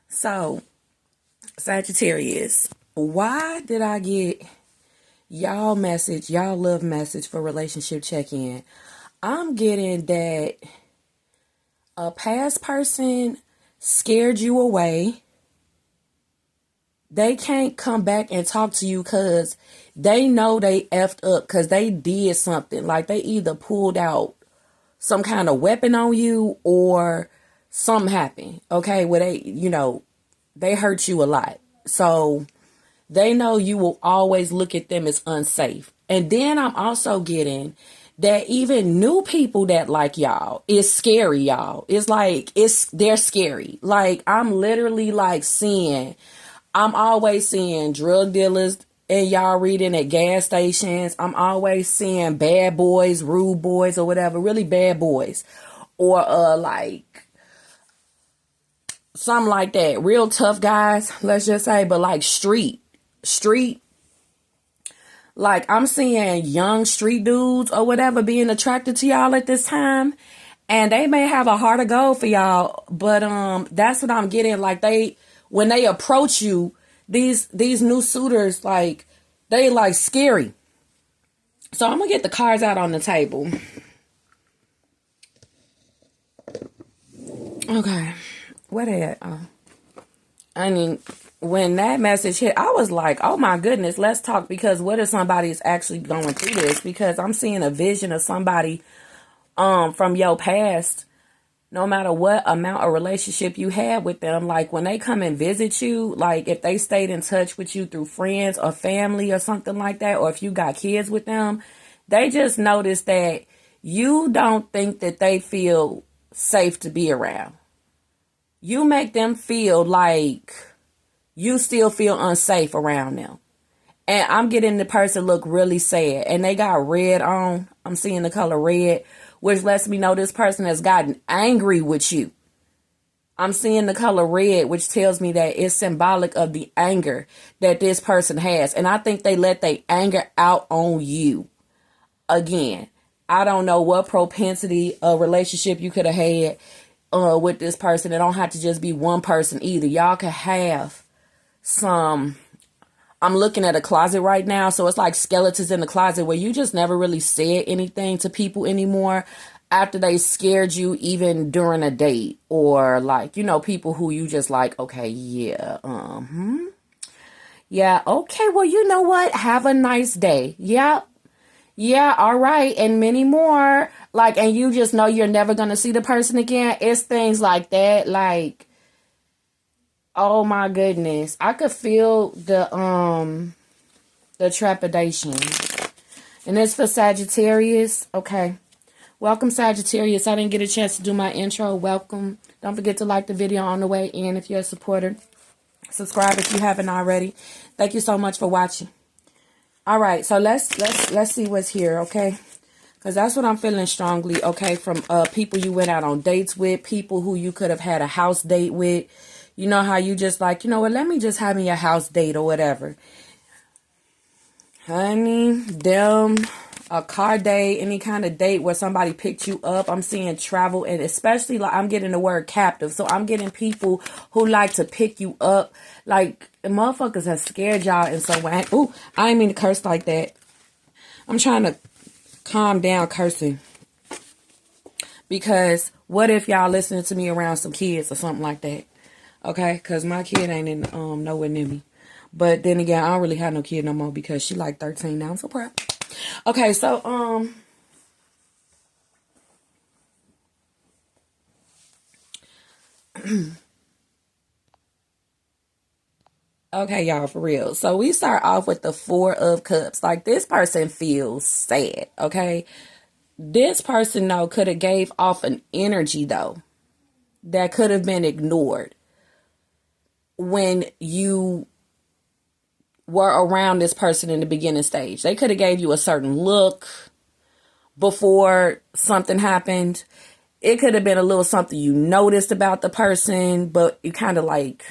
So, Sagittarius, why did I get y'all love message for relationship check-in? I'm getting that a past person scared you away. They can't come back and talk to you because they know they effed up because they did something. Like they either pulled out some kind of weapon on you or something happened. Okay, where they hurt you a lot. So they know you will always look at them as unsafe. And then I'm also getting that even new people that like y'all is scary, y'all. It's like they're scary. Like I'm literally like I'm always seeing drug dealers and y'all reading at gas stations. I'm always seeing bad boys, rude boys or whatever, really bad boys. Or like something like that. Real tough guys, let's just say, but like street. Like I'm seeing young street dudes or whatever being attracted to y'all at this time. And they may have a heart of gold for y'all, but that's what I'm getting. Like when they approach you, these new suitors, like they like scary. So I'm gonna get the cards out on the table. Okay, where they at? Oh. I mean, when that message hit, I was like, oh my goodness, let's talk, because what if somebody is actually going through this? Because I'm seeing a vision of somebody from your past. No matter what amount of relationship you had with them, like when they come and visit you, like if they stayed in touch with you through friends or family or something like that, or if you got kids with them, they just notice that you don't think that they feel safe to be around. You make them feel like you still feel unsafe around them. And I'm getting the person look really sad. And they got red on. I'm seeing the color red, which lets me know this person has gotten angry with you. I'm seeing the color red, which tells me that it's symbolic of the anger that this person has. And I think they let their anger out on you. Again, I don't know what propensity of relationship you could have had with this person. It don't have to just be one person either. Y'all could have some... I'm looking at a closet right now, so it's like skeletons in the closet where you just never really said anything to people anymore after they scared you, even during a date, or like, people who you just like, okay, yeah, yeah, okay, well, you know what? Have a nice day. Yep. Yeah, all right, and many more. Like, and you just know you're never gonna see the person again. It's things like that, like, oh my goodness. I could feel the trepidation. And it's for Sagittarius. Okay. Welcome, Sagittarius. I didn't get a chance to do my intro. Welcome. Don't forget to like the video on the way in if you're a supporter. Subscribe if you haven't already. Thank you so much for watching. All right, so let's see what's here, okay? Because that's what I'm feeling strongly, okay, from people you went out on dates with, people who you could have had a house date with. You know how you just like, you know what, let me just have me a house date or whatever. Honey, them, a car date, any kind of date where somebody picked you up. I'm seeing travel, and especially like I'm getting the word captive. So I'm getting people who like to pick you up. Like, motherfuckers have scared y'all in some way. Ooh, I didn't mean to curse like that. I'm trying to calm down cursing. Because what if y'all listening to me around some kids or something like that? Okay, because my kid ain't in nowhere near me. But then again, I don't really have no kid no more because she like 13 now. I'm so proud. Okay, so okay, y'all, for real. So we start off with the Four of Cups. Like, this person feels sad, okay? This person, though, could have gave off an energy, though, that could have been ignored when you were around this person in the beginning stage. They could have gave you a certain look before something happened. It could have been a little something you noticed about the person, but you kind of like,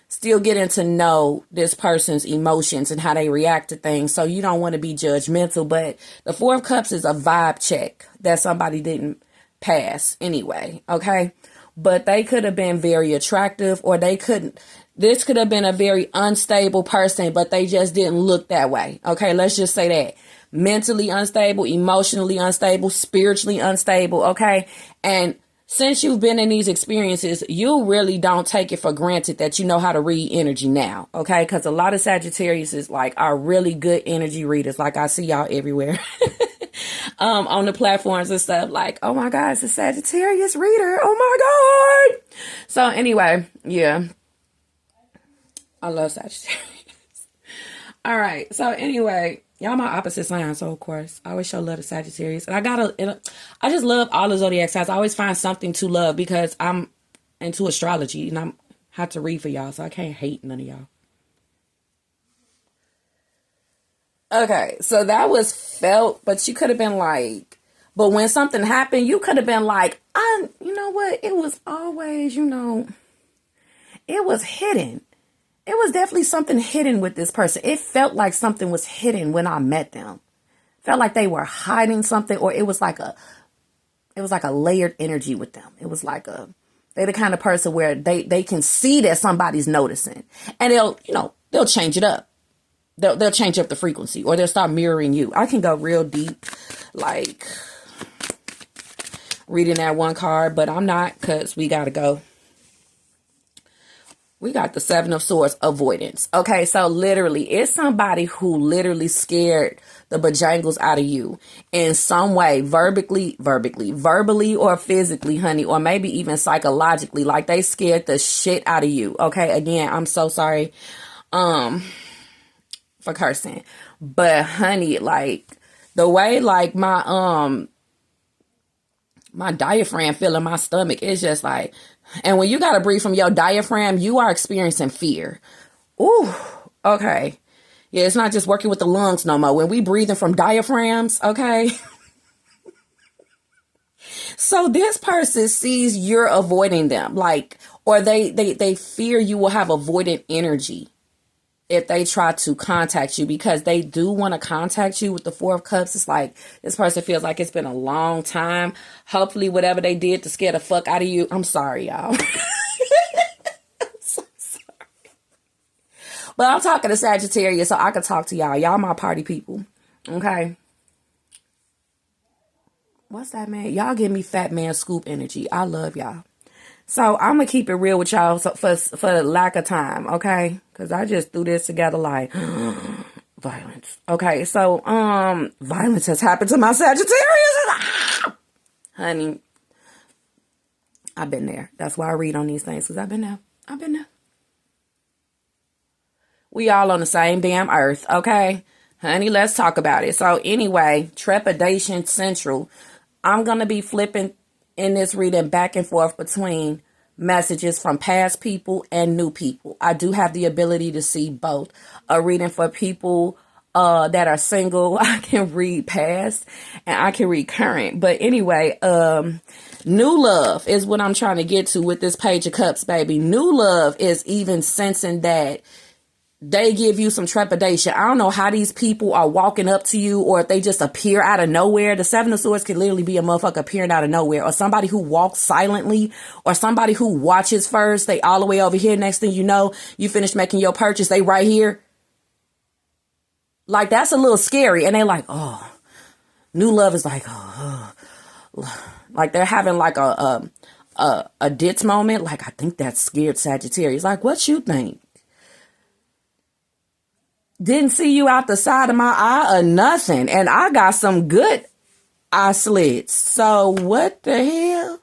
still getting to know this person's emotions and how they react to things. So you don't want to be judgmental, but the Four of Cups is a vibe check that somebody didn't pass anyway. Okay. but they could have been very attractive, or this could have been a very unstable person, but they just didn't look that way. Okay, let's just say that. Mentally unstable, emotionally unstable, spiritually unstable, okay? And since you've been in these experiences, you really don't take it for granted that you know how to read energy now, okay? Because a lot of Sagittarius is are really good energy readers. Like, I see y'all everywhere on the platforms and stuff. Like, oh my God, it's a Sagittarius reader. Oh my God. So anyway, yeah, I love Sagittarius. All right. So anyway, y'all my opposite sign, so of course I always show love to Sagittarius. And I just love all the zodiac signs. I always find something to love because I'm into astrology and I'm have to read for y'all, so I can't hate none of y'all. Okay, so that was felt, but you could have been like, but when something happened, you could have been like, you know what? It was always, it was hidden. It was definitely something hidden with this person. It felt like something was hidden when I met them. Felt like they were hiding something, or it was like a layered energy with them. It was like they're the kind of person where they can see that somebody's noticing, and they'll change it up. They'll change up the frequency, or they'll start mirroring you. I can go real deep, like reading that one card, but I'm not, because we got to go. We got the Seven of Swords, avoidance. Okay, so literally, it's somebody who literally scared the bojangles out of you in some way, verbally or physically, honey, or maybe even psychologically. Like, they scared the shit out of you. Okay, again, I'm so sorry for cursing, but honey, like the way like my diaphragm feel in my stomach is just like. And when you got to breathe from your diaphragm, you are experiencing fear. Ooh, okay. Yeah, it's not just working with the lungs no more. When we breathing from diaphragms, okay? So this person sees you're avoiding them, like, or they fear you will have avoidant energy if they try to contact you, because they do want to contact you with the Four of Cups. It's like this person feels like it's been a long time. Hopefully whatever they did to scare the fuck out of you. I'm sorry, y'all. I'm so sorry. But I'm talking to Sagittarius, so I can talk to y'all. Y'all my party people. Okay. What's that, man? Y'all give me fat man scoop energy. I love y'all. So I'm going to keep it real with y'all for the lack of time, okay? Because I just threw this together like, violence. Okay, so violence has happened to my Sagittarius. Honey, I've been there. That's why I read on these things, because I've been there. We all on the same damn earth, okay? Honey, let's talk about it. So anyway, trepidation central. I'm going to be flipping in this reading back and forth between messages from past people and new people. I do have the ability to see both. A reading for people that are single, I can read past and I can read current. But anyway, new love is what I'm trying to get to with this Page of Cups, baby. New love is even sensing that they give you some trepidation. I don't know how these people are walking up to you, or if they just appear out of nowhere. The Seven of Swords can literally be a motherfucker appearing out of nowhere, or somebody who walks silently, or somebody who watches first. They all the way over here. Next thing you know, you finish making your purchase. They right here. Like, that's a little scary. And they're like, oh, new love is like, like they're having like a ditz moment. Like, I think that's scared Sagittarius. Like, what you think? Didn't see you out the side of my eye or nothing. And I got some good eye slits. So what the hell?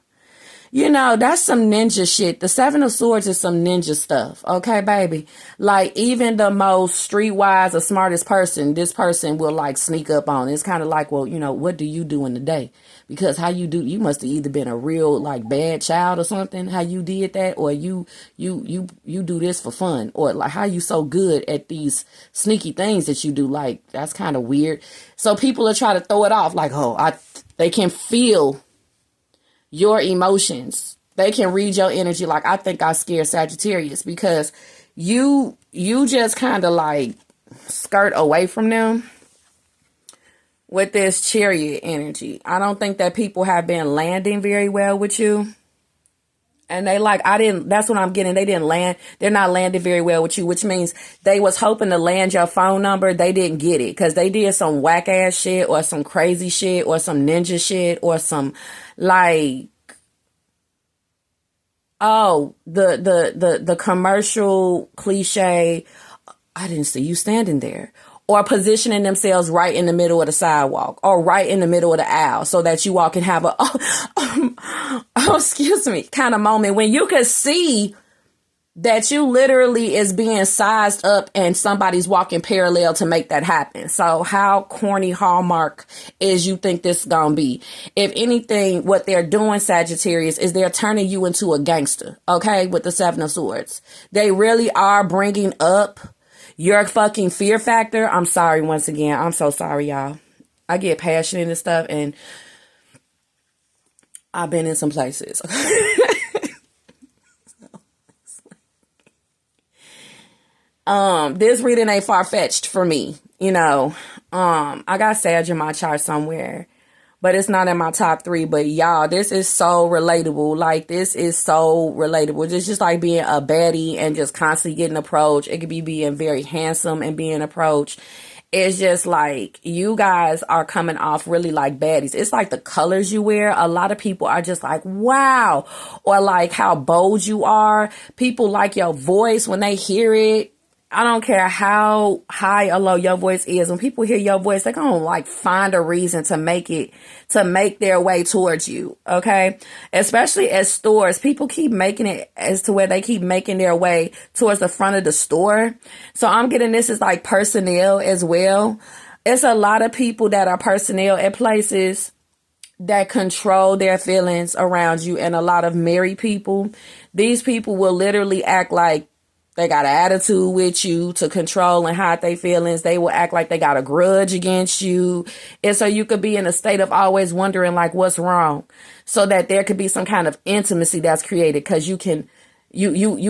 That's some ninja shit. The Seven of Swords is some ninja stuff. Okay, baby? Like, even the most streetwise or smartest person, this person will like sneak up on. It's kind of like, well, what do you do in the day? Because how you do, you must have either been a real like bad child or something, how you did that, or you do this for fun, or like how you so good at these sneaky things that you do. Like, that's kind of weird. So people are trying to throw it off like, they can feel your emotions. They can read your energy. Like, I think I scared Sagittarius because you just kind of like skirt away from them with this Chariot energy. I don't think that people have been landing very well with you. And they like, that's what I'm getting. They didn't land. They're not landed very well with you, which means they was hoping to land your phone number. They didn't get it because they did some whack ass shit or some crazy shit or some ninja shit or some like, oh, the commercial cliche. I didn't see you standing there. Or positioning themselves right in the middle of the sidewalk or right in the middle of the aisle so that you all can have a, excuse me, kind of moment when you can see that you literally is being sized up and somebody's walking parallel to make that happen. So how corny Hallmark is you think this is going to be? If anything, what they're doing, Sagittarius, is they're turning you into a gangster, okay, with the Seven of Swords. They really are bringing up your fucking fear factor. I'm sorry once again. I'm so sorry, y'all. I get passionate and stuff, and I've been in some places. This reading ain't far-fetched for me. You know, I got Sag in my chart somewhere, but it's not in my top 3. But y'all, this is so relatable. Like, this is so relatable. It's just like being a baddie and just constantly getting approached. It could be being very handsome and being approached. It's just like you guys are coming off really like baddies. It's like the colors you wear. A lot of people are just like, wow. Or like how bold you are. People like your voice when they hear it. I don't care how high or low your voice is. When people hear your voice, they're going to like find a reason to make their way towards you. Okay. Especially at stores, people keep making it as to where they keep making their way towards the front of the store. So I'm getting this is like personnel as well. It's a lot of people that are personnel at places that control their feelings around you, and a lot of married people. These people will literally act like they got an attitude with you to control and hide their feelings. They will act like they got a grudge against you. And so you could be in a state of always wondering like what's wrong, so that there could be some kind of intimacy that's created, because you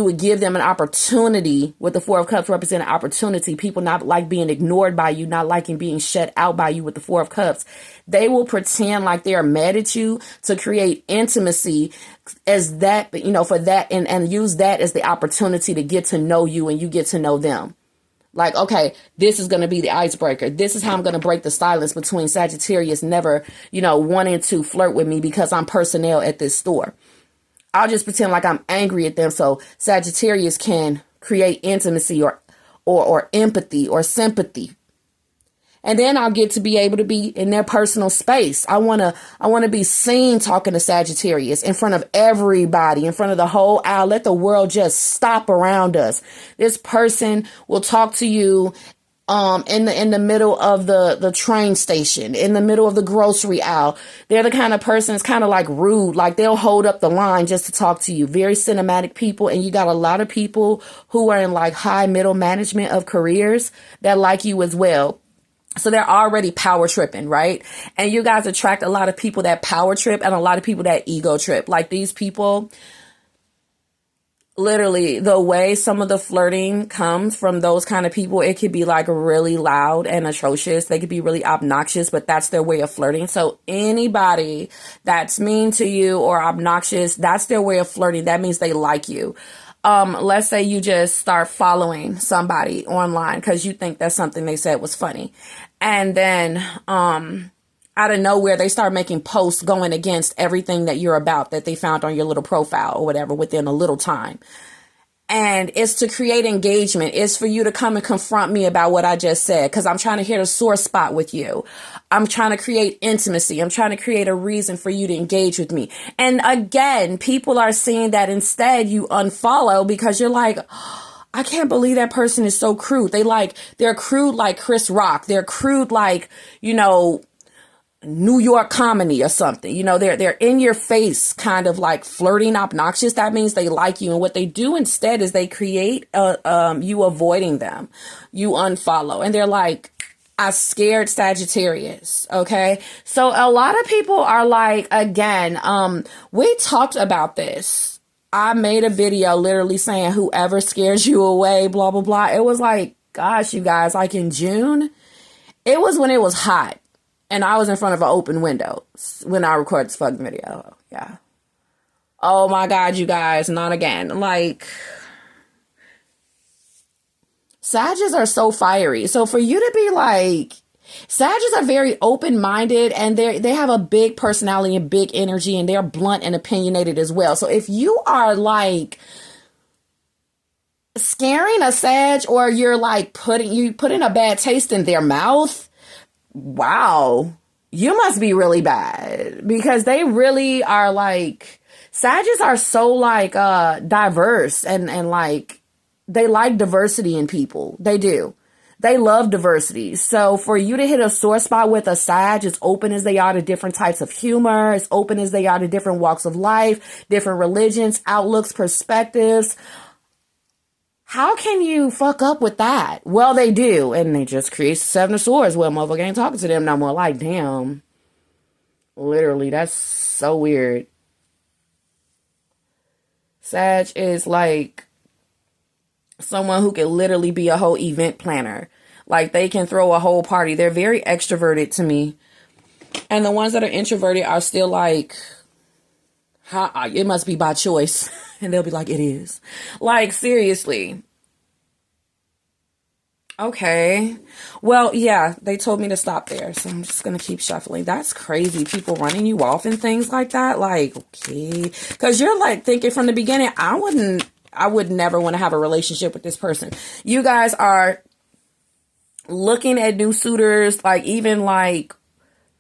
would give them an opportunity. With the Four of Cups representing opportunity, people not like being ignored by you, not liking being shut out by you. With the Four of Cups, they will pretend like they're mad at you to create intimacy as that, you know, for that, and use that as the opportunity to get to know you and you get to know them. Like, okay, this is going to be the icebreaker. This is how I'm going to break the silence between Sagittarius never, you know, wanting to flirt with me because I'm personnel at this store. I'll just pretend like I'm angry at them so Sagittarius can create intimacy or empathy or sympathy. And then I'll get to be able to be in their personal space. I want to be seen talking to Sagittarius in front of everybody, in front of the whole aisle. Let the world just stop around us. This person will talk to you in the middle of the train station, in the middle of the grocery aisle. They're the kind of person that's kind of like rude, like they'll hold up the line just to talk to you. Very cinematic people. And you got a lot of people who are in like high middle management of careers that like you as well. So they're already power tripping, right? And you guys attract a lot of people that power trip and a lot of people that ego trip. Like these people, literally the way some of the flirting comes from those kind of people, it could be like really loud and atrocious. They could be really obnoxious, but that's their way of flirting. So anybody that's mean to you or obnoxious, that's their way of flirting. That means they like you. Let's say you just start following somebody online because you think that something they said was funny. And then, out of nowhere, they start making posts going against everything that you're about, that they found on your little profile or whatever within a little time. And it's to create engagement. It's for you to come and confront me about what I just said, because I'm trying to hit a sore spot with you. I'm trying to create intimacy. I'm trying to create a reason for you to engage with me. And again, people are seeing that instead you unfollow because you're like, oh, I can't believe that person is so crude. They're crude like Chris Rock. They're crude like, you know, New York comedy or something. You know, they're in your face, kind of like flirting, obnoxious. That means they like you. And what they do instead is they create you avoiding them. You unfollow. And they're like, I scared Sagittarius. Okay. So a lot of people are like, again, we talked about this. I made a video literally saying whoever scares you away, blah, blah, blah. It was like, gosh, you guys, like in June, it was when it was hot. And I was in front of an open window when I recorded this fucking video. Yeah. Oh my God, you guys, not again. Like, Sagittarius are so fiery. So for you to be like, Sagittarius are very open-minded, and they have a big personality and big energy, and they're blunt and opinionated as well. So if you are like scaring a Sag, or you're like putting a bad taste in their mouth, wow, you must be really bad, because they really are like, Sagittarius are so like diverse, and like they like diversity in people. They do. They love diversity. So for you to hit a sore spot with a Sag, as open as they are to different types of humor, as open as they are to different walks of life, different religions, outlooks, perspectives, how can you fuck up with that? Well, they do. And they just create Seven of Swords. Well, motherfucker ain't talking to them no more. Like, damn. Literally, that's so weird. Sag is like someone who can literally be a whole event planner. Like, they can throw a whole party. They're very extroverted to me. And the ones that are introverted are still like, it must be by choice. And they'll be like, it is. Like, seriously. Okay. Well, yeah, they told me to stop there. So I'm just going to keep shuffling. That's crazy. People running you off and things like that. Like, okay. Because you're like thinking from the beginning, I would never want to have a relationship with this person. You guys are looking at new suitors, like even like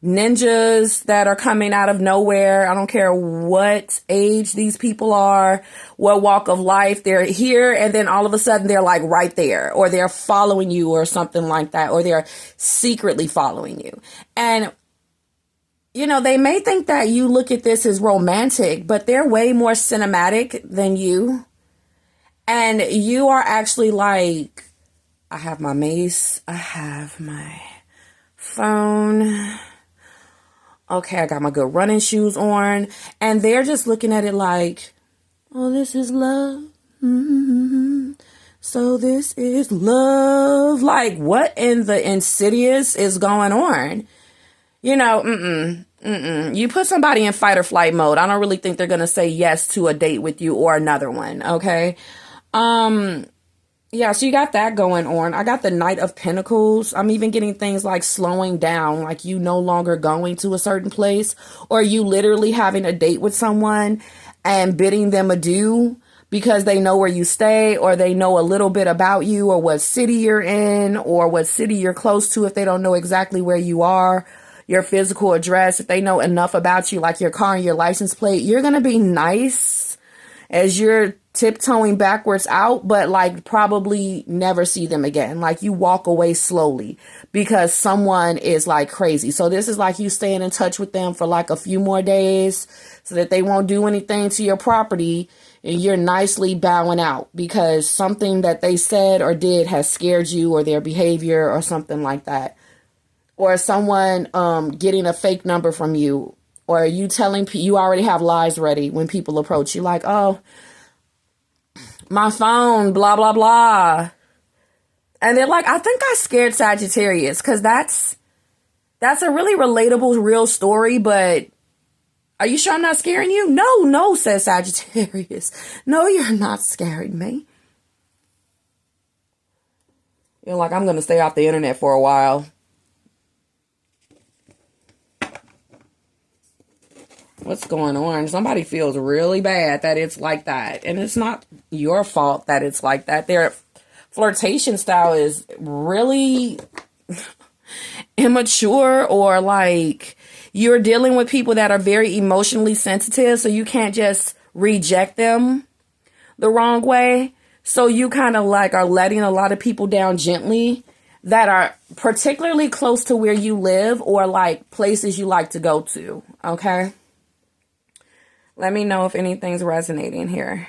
ninjas that are coming out of nowhere. I don't care what age these people are, what walk of life. They're here, and then all of a sudden they're like right there, or they're following you or something like that, or they're secretly following you. And you know, they may think that you look at this as romantic, but they're way more cinematic than you. And you are actually like, I have my mace, I have my phone. Okay, I got my good running shoes on. And they're just looking at it like, oh, this is love. Mm-hmm. So this is love. Like, what in the insidious is going on? You know, You put somebody in fight or flight mode, I don't really think they're going to say yes to a date with you or another one, okay? Yeah, so you got that going on. I got the Knight of Pentacles. I'm even getting things like slowing down, like you no longer going to a certain place, or you literally having a date with someone and bidding them adieu because they know where you stay, or they know a little bit about you, or what city you're in, or what city you're close to if they don't know exactly where you are, your physical address. If they know enough about you, like your car and your license plate, you're going to be nice as you're tiptoeing backwards out, but like probably never see them again. Like you walk away slowly because someone is like crazy. So this is like you staying in touch with them for like a few more days so that they won't do anything to your property, and you're nicely bowing out because something that they said or did has scared you, or their behavior or something like that. Or someone getting a fake number from you, or you telling you already have lies ready when people approach you, like, oh, my phone, blah, blah, blah. And they're like, I think I scared Sagittarius, because that's a really relatable, real story. But are you sure I'm not scaring you? No, says Sagittarius. No, you're not scaring me. You're like, I'm going to stay off the internet for a while. What's going on? Somebody feels really bad that it's like that. And it's not your fault that it's like that. Their flirtation style is really immature, or like you're dealing with people that are very emotionally sensitive. So you can't just reject them the wrong way. So you kind of like are letting a lot of people down gently that are particularly close to where you live, or like places you like to go to. Okay. Let me know if anything's resonating here.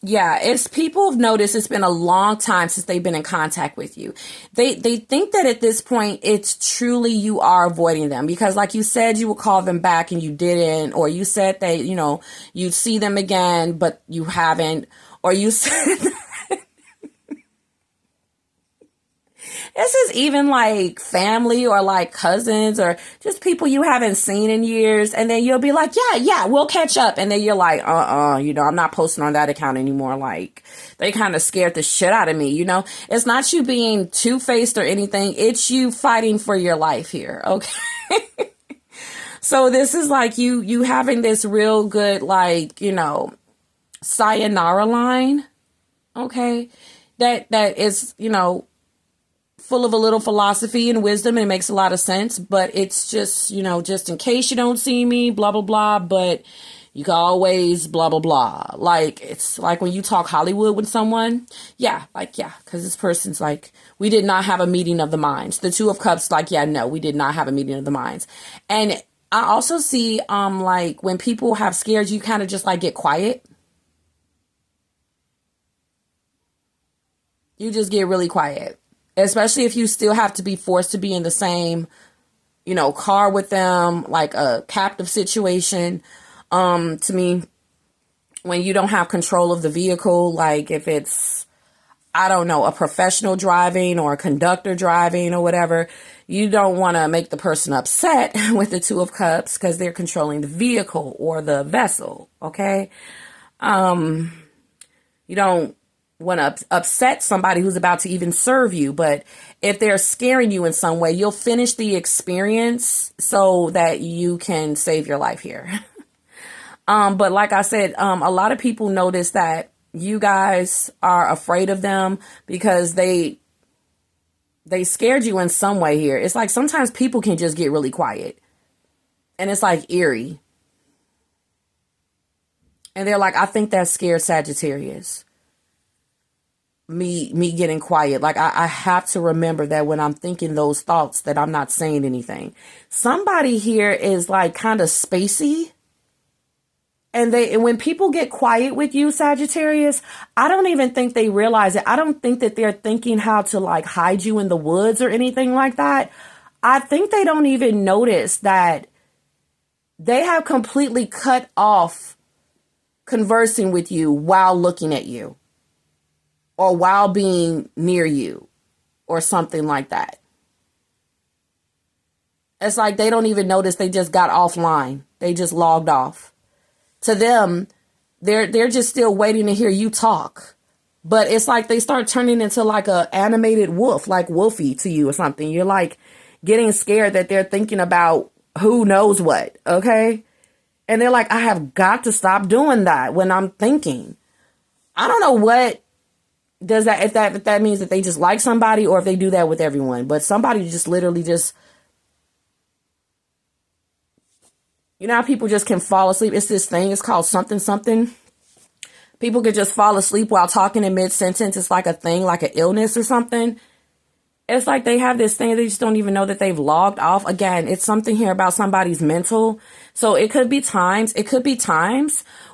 Yeah, it's people have noticed it's been a long time since they've been in contact with you. They think that at this point, it's truly you are avoiding them, because like you said, you would call them back and you didn't, or you said that, you know, you'd see them again, but you haven't, or you said This is even like family or like cousins or just people you haven't seen in years. And then you'll be like, yeah, we'll catch up. And then you're like, I'm not posting on that account anymore. Like, they kind of scared the shit out of me. It's not you being two-faced or anything. It's you fighting for your life here. Okay. So this is like you having this real good, like, sayonara line. Okay. That is, full of a little philosophy and wisdom, and it makes a lot of sense, but it's just, just in case you don't see me, blah, blah, blah, but you can always blah, blah, blah. Like, it's like when you talk Hollywood with someone, because this person's like, we did not have a meeting of the minds. The Two of Cups, like, no, we did not have a meeting of the minds. And I also see, like, when people have scares, you kind of just, like, get quiet. You just get really quiet. Especially if you still have to be forced to be in the same, car with them, like a captive situation. To me, when you don't have control of the vehicle, like if it's, I don't know, a professional driving or a conductor driving or whatever, you don't want to make the person upset with the Two of Cups because they're controlling the vehicle or the vessel. Okay. You don't want to upset somebody who's about to even serve you, but if they're scaring you in some way, you'll finish the experience so that you can save your life here. But like I said, a lot of people notice that you guys are afraid of them because they scared you in some way here. It's like sometimes people can just get really quiet and it's like eerie. And they're like, I think that scared Sagittarius. Me getting quiet. Like I have to remember that when I'm thinking those thoughts that I'm not saying anything. Somebody here is like kind of spacey. And when people get quiet with you, Sagittarius, I don't even think they realize it. I don't think that they're thinking how to like hide you in the woods or anything like that. I think they don't even notice that they have completely cut off conversing with you while looking at you. Or while being near you or something like that. It's like they don't even notice they just got offline. They just logged off. To them, they're just still waiting to hear you talk. But it's like they start turning into like a animated wolf, like Wolfie to you or something. You're like getting scared that they're thinking about who knows what, okay? And they're like, I have got to stop doing that when I'm thinking. I don't know what does that, if that means that they just like somebody or if they do that with everyone, but somebody just literally just, how people just can fall asleep. It's this thing, it's called something. People could just fall asleep while talking in mid-sentence. It's like a thing, like an illness or something. It's like they have this thing, they just don't even know that they've logged off. Again, it's something here about somebody's mental. So it could be times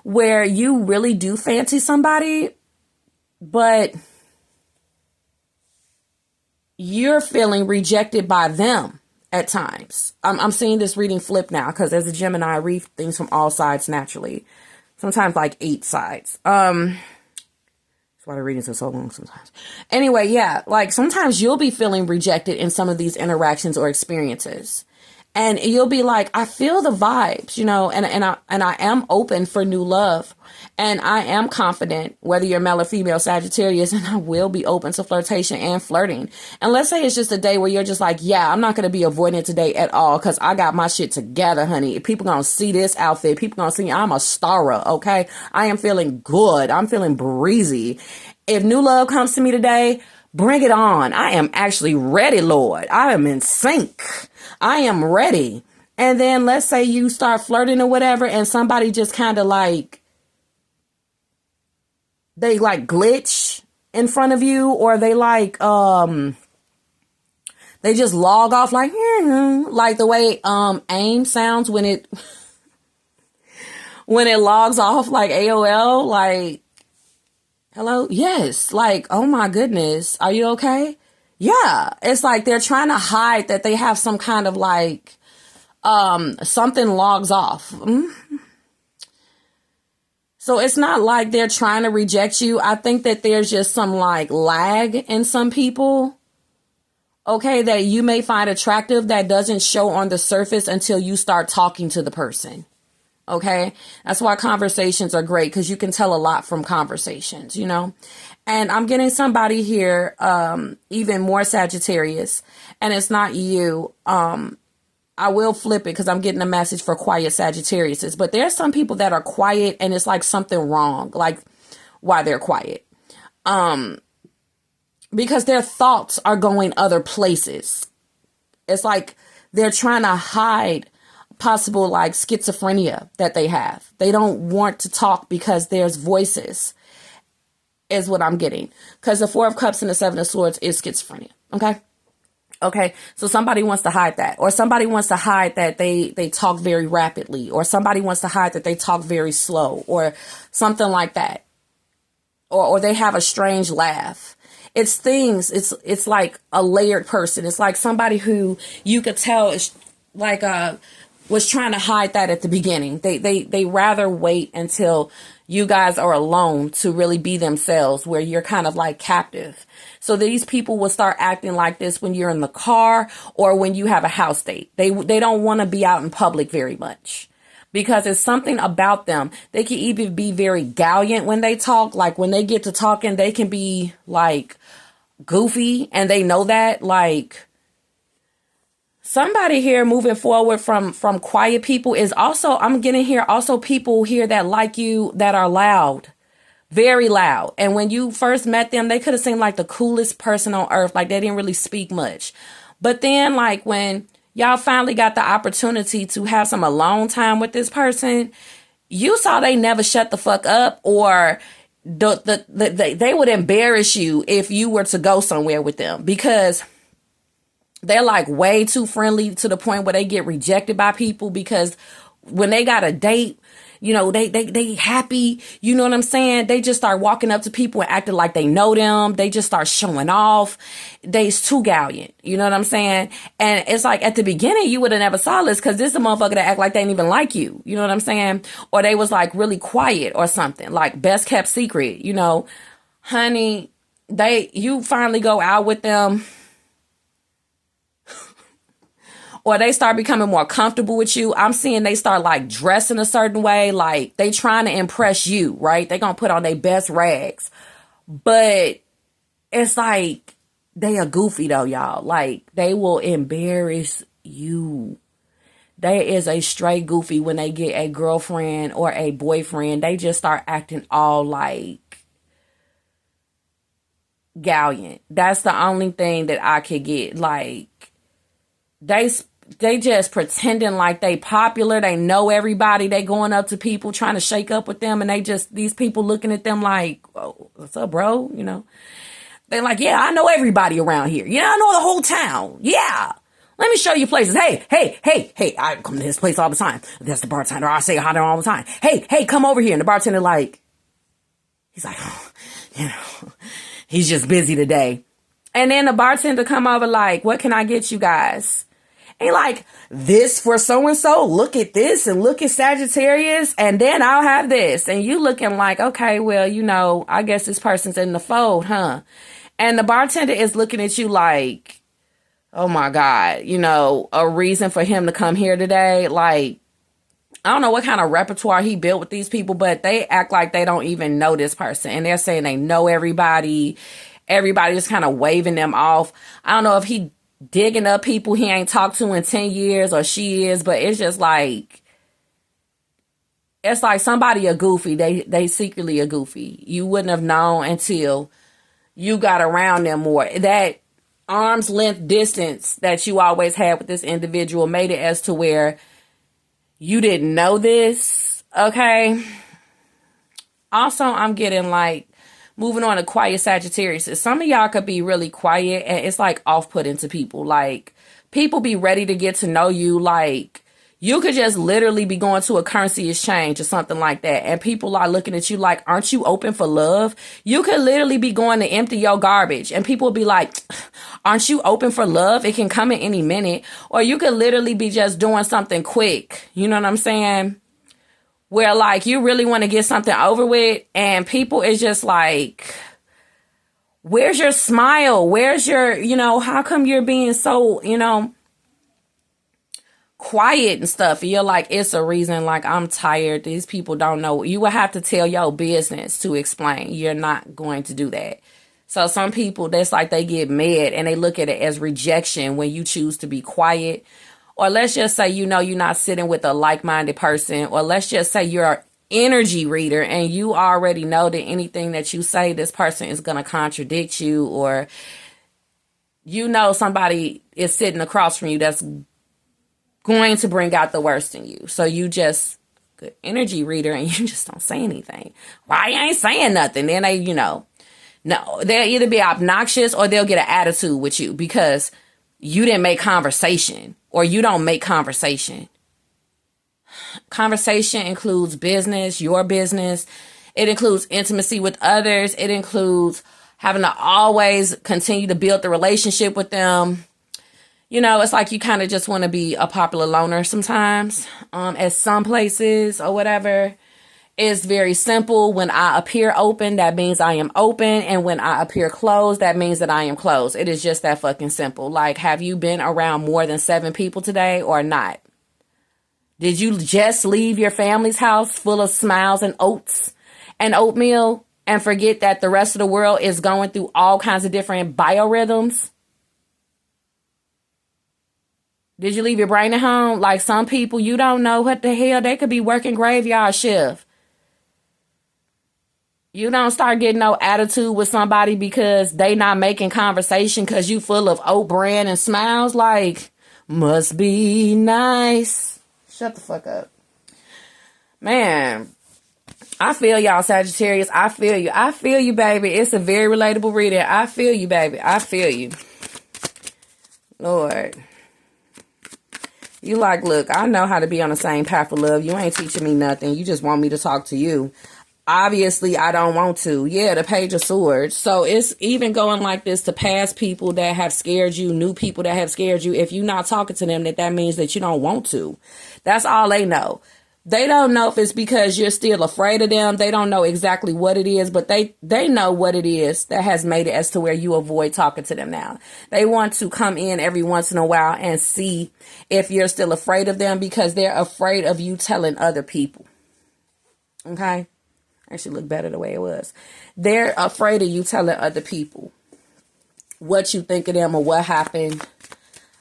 where you really do fancy somebody, but you're feeling rejected by them at times. I'm seeing this reading flip now because as a Gemini, I read things from all sides naturally. Sometimes like 8 sides. That's why the readings are so long sometimes. Anyway, yeah, like sometimes you'll be feeling rejected in some of these interactions or experiences. And you'll be like, I feel the vibes, and I am open for new love. And I am confident, whether you're male or female Sagittarius, and I will be open to flirtation and flirting. And let's say it's just a day where you're just like, yeah, I'm not going to be avoidant today at all because I got my shit together, honey. People going to see this outfit. People going to see I'm a star, okay? I am feeling good. I'm feeling breezy. If new love comes to me today, bring it on. I am actually ready, Lord. I am in sync. I am ready. And then let's say you start flirting or whatever and somebody just kind of like, they like glitch in front of you or they like, they just log off like the way, AIM sounds when it logs off like AOL, like, hello? Yes. Like, oh my goodness. Are you okay? Yeah. It's like they're trying to hide that they have some kind of like, something logs off. So it's not like they're trying to reject you. I think that there's just some like lag in some people okay, that you may find attractive that doesn't show on the surface until you start talking to the person. Okay. That's why conversations are great, because you can tell a lot from conversations, you know. And I'm getting somebody here, even more Sagittarius, and it's not you. I will flip it because I'm getting a message for quiet Sagittariuses, but there's some people that are quiet and it's like something wrong, like why they're quiet. Because their thoughts are going other places. It's like they're trying to hide possible like schizophrenia that they have. They don't want to talk because there's voices, is what I'm getting. Because the Four of Cups and the Seven of Swords is schizophrenia. Okay. Okay. So somebody wants to hide that, or somebody wants to hide that they talk very rapidly, or somebody wants to hide that they talk very slow, or something like that. Or they have a strange laugh. It's things. It's like a layered person. It's like somebody who you could tell is like was trying to hide that at the beginning. They rather wait until you guys are alone to really be themselves, where you're kind of like captive. So these people will start acting like this when you're in the car or when you have a house date. They don't want to be out in public very much, because it's something about them. They can even be very gallant when they talk. Like when they get to talking, they can be like goofy, and they know that. Like somebody here moving forward from quiet people is also, I'm getting here also people here that like you, that are loud, very loud. And when you first met them, they could have seemed like the coolest person on earth. Like they didn't really speak much. But then like when y'all finally got the opportunity to have some alone time with this person, you saw they never shut the fuck up, or they would embarrass you if you were to go somewhere with them, because they're like way too friendly to the point where they get rejected by people, because when they got a date, you know, they happy, you know what I'm saying? They just start walking up to people and acting like they know them. They just start showing off. They's too gallant, you know what I'm saying? And it's like at the beginning, you would have never saw this, because this is a motherfucker that act like they didn't even like you, you know what I'm saying? Or they was like really quiet or something, like best kept secret, you know, honey, you finally go out with them, or they start becoming more comfortable with you. I'm seeing they start like dressing a certain way, like they trying to impress you, right? They gonna put on their best rags. But it's like they are goofy though, y'all. Like they will embarrass you. There is a straight goofy when they get a girlfriend or a boyfriend. They just start acting all like gallant. That's the only thing that I could get. Like they just pretending like they popular. They know everybody. They going up to people trying to shake up with them. And these people looking at them like, oh, what's up, bro? You know, they're like, yeah, I know everybody around here. Yeah, I know the whole town. Yeah. Let me show you places. Hey, I come to this place all the time. That's the bartender. I say hi to him all the time. Hey, come over here. And the bartender he's like, oh, you know, he's just busy today. And then the bartender come over like, what can I get you guys? And like, this for so-and-so, look at this, and look at Sagittarius, and then I'll have this. And you looking like, okay, well, you know, I guess this person's in the fold, huh? And the bartender is looking at you like, oh my God, you know, a reason for him to come here today. Like, I don't know what kind of repertoire he built with these people, but they act like they don't even know this person. And they're saying they know everybody. Everybody just kind of waving them off. I don't know if he digging up people he ain't talked to in 10 years or she is, but it's just like, it's like somebody a goofy. They secretly a goofy. You wouldn't have known until you got around them more. That arm's length distance that you always had with this individual made it as to where you didn't know this. Okay. Also, I'm getting like, moving on to quiet Sagittarius. Some of y'all could be really quiet and it's like off-putting to people. Like people be ready to get to know you. Like you could just literally be going to a currency exchange or something like that. And people are looking at you like, aren't you open for love? You could literally be going to empty your garbage and people will be like, aren't you open for love? It can come in any minute. Or you could literally be just doing something quick. You know what I'm saying? Where like you really want to get something over with and people is just like, Where's your smile? Where's your, how come you're being so, quiet and stuff? And you're like, it's a reason, like, I'm tired. These people don't know. You will have to tell your business to explain. You're not going to do that. So some people, that's like they get mad and they look at it as rejection when you choose to be quiet. Or let's just say, you're not sitting with a like-minded person. Or let's just say you're an energy reader and you already know that anything that you say, this person is going to contradict you. Or, somebody is sitting across from you that's going to bring out the worst in you. So you just, good energy reader, and you just don't say anything. Why you ain't saying nothing? Then they, no, they'll either be obnoxious or they'll get an attitude with you because you didn't make conversation or you don't make conversation. Conversation includes business, your business. It includes intimacy with others. It includes having to always continue to build the relationship with them. It's like you kind of just want to be a popular loner sometimes, at some places or whatever. It's very simple. When I appear open, that means I am open. And when I appear closed, that means that I am closed. It is just that fucking simple. Like, have you been around more than 7 people today or not? Did you just leave your family's house full of smiles and oats and oatmeal and forget that the rest of the world is going through all kinds of different biorhythms? Did you leave your brain at home? Like, some people, you don't know what the hell. They could be working graveyard shift. You don't start getting no attitude with somebody because they not making conversation because you full of oat bran and smiles. Like, must be nice. Shut the fuck up. Man, I feel y'all, Sagittarius. I feel you. I feel you, baby. It's a very relatable reading. I feel you, baby. I feel you. Lord. You like, look, I know how to be on the same path of love. You ain't teaching me nothing. You just want me to talk to you. Obviously, I don't want to. Yeah, the Page of Swords. So it's even going like this to past people that have scared you, new people that have scared you. If you're not talking to them, that means that you don't want to. That's all they know. They don't know if it's because you're still afraid of them. They don't know exactly what it is, but they know what it is that has made it as to where you avoid talking to them now. They want to come in every once in a while and see if you're still afraid of them because they're afraid of you telling other people. Okay? Actually look better the way it was. They're afraid of you telling other people what you think of them or what happened.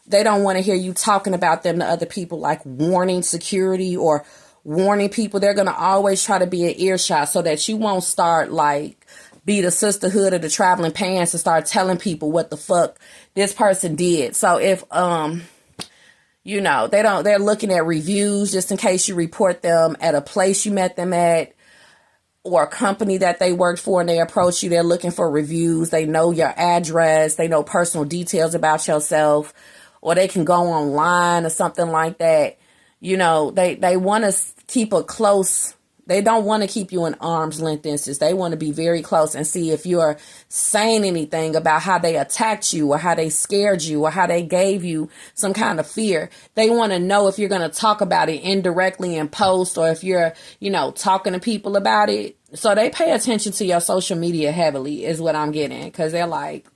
They don't want to hear you talking about them to other people, like warning security or warning people. They're going to always try to be an earshot so that you won't start like be the sisterhood of the traveling pants and start telling people what the fuck this person did. So if, they're looking at reviews just in case you report them at a place you met them at or a company that they worked for and they approach you. They're looking for reviews. They know your address. They know personal details about yourself, or they can go online or something like that. They want to keep a close, they don't want to keep you in arm's length distance. They want to be very close and see if you're saying anything about how they attacked you or how they scared you or how they gave you some kind of fear. They want to know if you're going to talk about it indirectly in post or if you're, talking to people about it. So they pay attention to your social media heavily is what I'm getting, because they're like,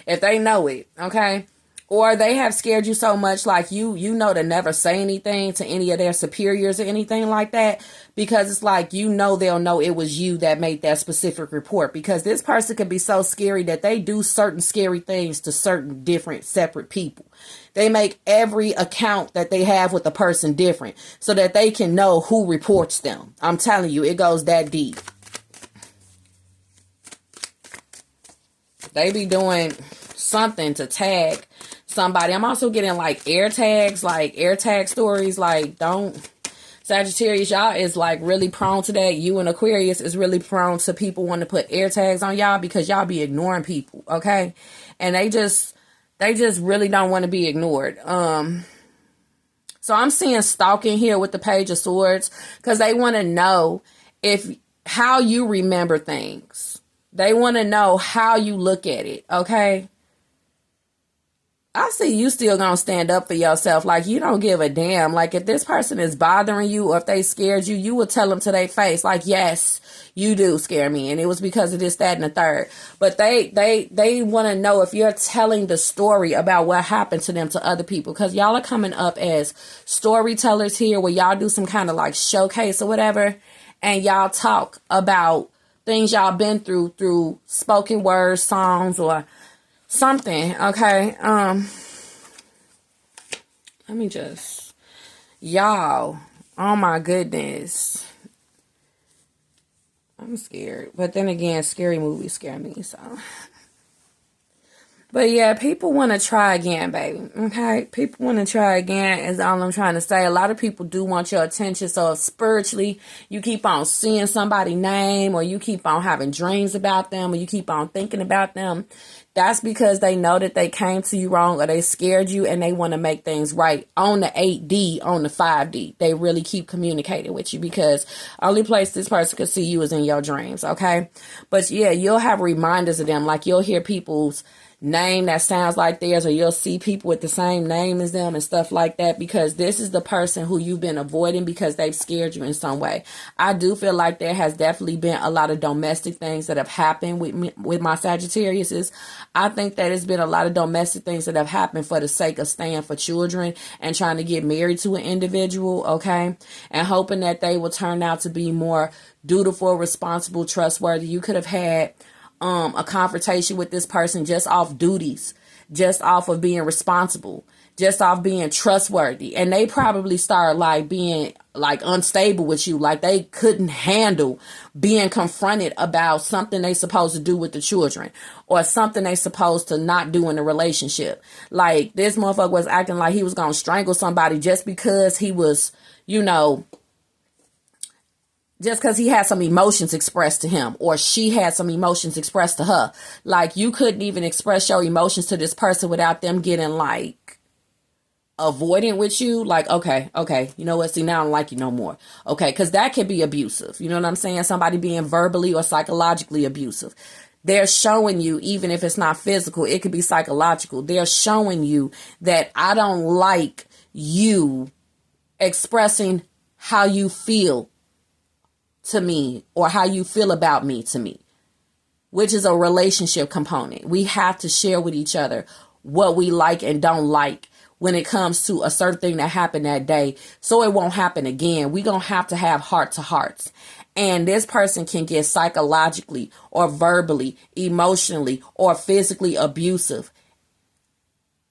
if they know it, okay? Or they have scared you so much, like you to never say anything to any of their superiors or anything like that, because it's like, they'll know it was you that made that specific report, because this person could be so scary that they do certain scary things to certain different separate people. They make every account that they have with the person different so that they can know who reports them. I'm telling you, it goes that deep. They be doing something to tag somebody. I'm also getting like air tag stories. Like, don't, Sagittarius, y'all is like really prone to that. You and Aquarius is really prone to people wanting to put air tags on y'all because y'all be ignoring people. Okay. And they just really don't want to be ignored. So I'm seeing stalking here with the Page of Swords because they want to know how you remember things. They want to know how you look at it. Okay. I see you still gonna stand up for yourself. Like, you don't give a damn. Like, if this person is bothering you or if they scared you, you would tell them to their face, like, yes, you do scare me. And it was because of this, that, and the third. But they want to know if you're telling the story about what happened to them to other people. Because y'all are coming up as storytellers here, where y'all do some kind of like showcase or whatever. And y'all talk about things y'all been through spoken word, songs, or something. Okay. Let me just, y'all, oh my goodness, I'm scared. But then again, scary movies scare me, so. But yeah, people want to try again, baby. Okay? People want to try again is all I'm trying to say. A lot of people do want your attention. So if spiritually you keep on seeing somebody's name, or you keep on having dreams about them, or you keep on thinking about them, that's because they know that they came to you wrong, or they scared you, and they want to make things right on the 8D, on the 5D. They really keep communicating with you, because only place this person could see you is in your dreams. Okay? But yeah, you'll have reminders of them. Like, you'll hear people's name that sounds like theirs, or you'll see people with the same name as them and stuff like that, because this is the person who you've been avoiding because they've scared you in some way. I do feel like there has definitely been a lot of domestic things that have happened with me, with my Sagittariuses. I think that it's been a lot of domestic things that have happened for the sake of staying for children and trying to get married to an individual, okay, and hoping that they will turn out to be more dutiful, responsible, trustworthy. You could have had a confrontation with this person just off duties, just off of being responsible, just off being trustworthy. And they probably start like being like unstable with you. Like, they couldn't handle being confronted about something they supposed to do with the children, or something they supposed to not do in the relationship. Like, this motherfucker was acting like he was going to strangle somebody just because he was, just because he had some emotions expressed to him, or she had some emotions expressed to her. Like, you couldn't even express your emotions to this person without them getting like avoidant with you. Like, okay, you know what? See, now I don't like you no more. Okay, because that can be abusive. You know what I'm saying? Somebody being verbally or psychologically abusive. They're showing you, even if it's not physical, it could be psychological. They're showing you that I don't like you expressing how you feel to me, or how you feel about me to me, which is a relationship component. We have to share with each other what we like and don't like when it comes to a certain thing that happened that day, so it won't happen again. We're going to have heart to hearts. And this person can get psychologically or verbally, emotionally, or physically abusive.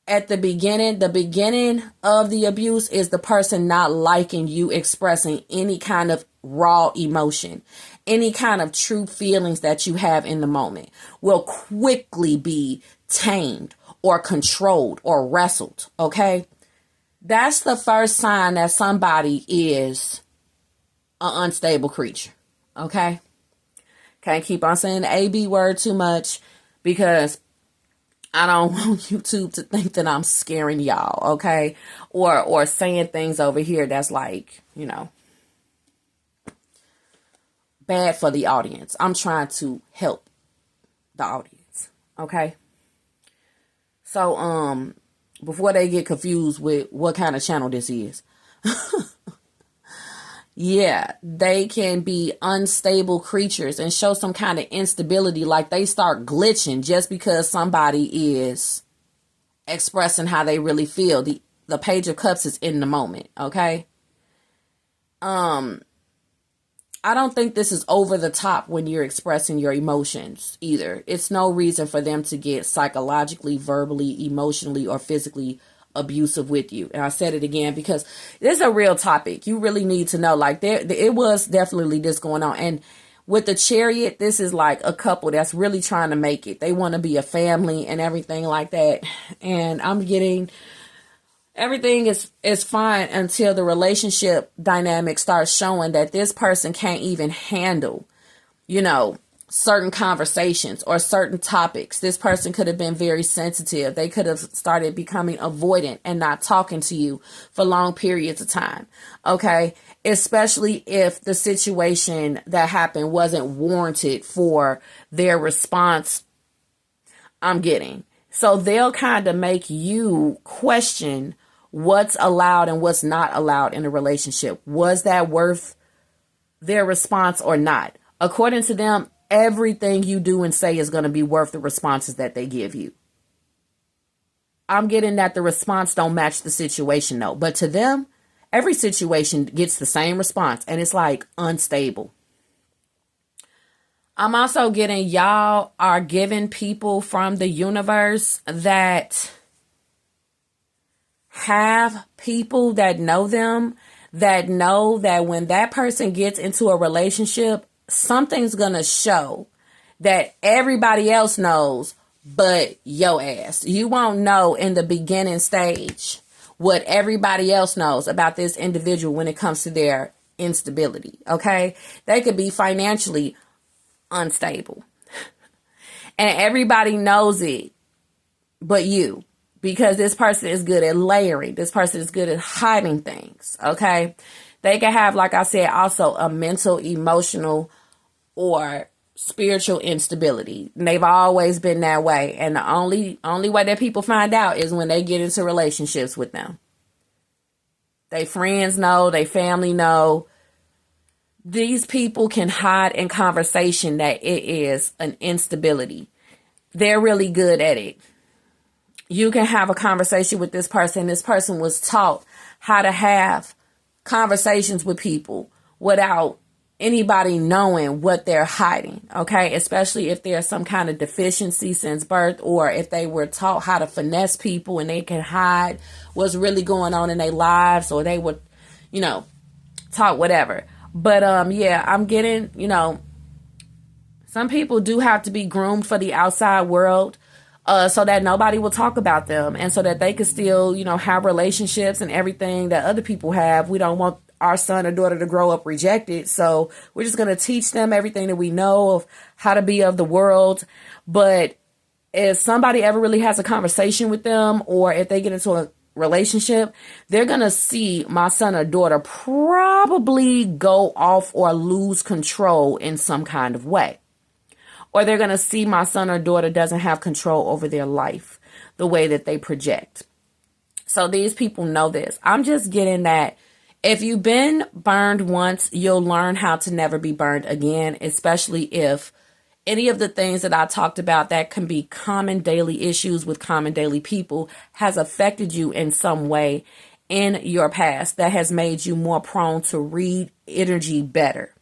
At the beginning of the abuse is the person not liking you expressing any kind of raw emotion. Any kind of true feelings that you have in the moment will quickly be tamed or controlled or wrestled. Okay? That's the first sign that somebody is an unstable creature. Okay? Can't keep on saying the AB word too much, because I don't want YouTube to think that I'm scaring y'all, okay? Or saying things over here that's like, bad for the audience. I'm trying to help the audience, okay? So, before they get confused with what kind of channel this is, yeah, they can be unstable creatures and show some kind of instability, like they start glitching just because somebody is expressing how they really feel. The Page of Cups is in the moment, okay? I don't think this is over the top when you're expressing your emotions either. It's no reason for them to get psychologically, verbally, emotionally, or physically abusive with you. And I said it again because this is a real topic. You really need to know, like, it was definitely this going on. And with the Chariot, this is like a couple that's really trying to make it. They want to be a family and everything like that. And I'm getting, everything is fine until the relationship dynamic starts showing that this person can't even handle, certain conversations or certain topics. This person could have been very sensitive. They could have started becoming avoidant and not talking to you for long periods of time. Okay. Especially if the situation that happened wasn't warranted for their response. I'm getting So they'll kind of make you question what's allowed and what's not allowed in a relationship. Was that worth their response or not? According to them, everything you do and say is going to be worth the responses that they give you. I'm getting that the response don't match the situation though. But to them, every situation gets the same response, and it's like unstable. I'm also getting y'all are giving people from the universe that have people that know them, that know that when that person gets into a relationship, something's going to show that everybody else knows but your ass. You won't know in the beginning stage what everybody else knows about this individual when it comes to their instability, okay? They could be financially unstable. And everybody knows it but you, because this person is good at layering. This person is good at hiding things, okay? They can have, like I said, also a mental, emotional, or spiritual instability. And they've always been that way. And the only way that people find out is when they get into relationships with them. They friends know, they family know. These people can hide in conversation that it is an instability. They're really good at it. You can have a conversation with this person. This person was taught how to have conversations with people without anybody knowing what they're hiding, okay? Especially if there's some kind of deficiency since birth, or if they were taught how to finesse people and they can hide what's really going on in their lives, or they were, taught whatever. But yeah, I'm getting, some people do have to be groomed for the outside world, so that nobody will talk about them, and so that they can still, have relationships and everything that other people have. We don't want our son or daughter to grow up rejected. So we're just going to teach them everything that we know of how to be of the world. But if somebody ever really has a conversation with them, or if they get into a relationship, they're going to see my son or daughter probably go off or lose control in some kind of way. Or they're going to see my son or daughter doesn't have control over their life the way that they project. So these people know this. I'm just getting that if you've been burned once, you'll learn how to never be burned again, especially if any of the things that I talked about that can be common daily issues with common daily people has affected you in some way in your past that has made you more prone to read energy better.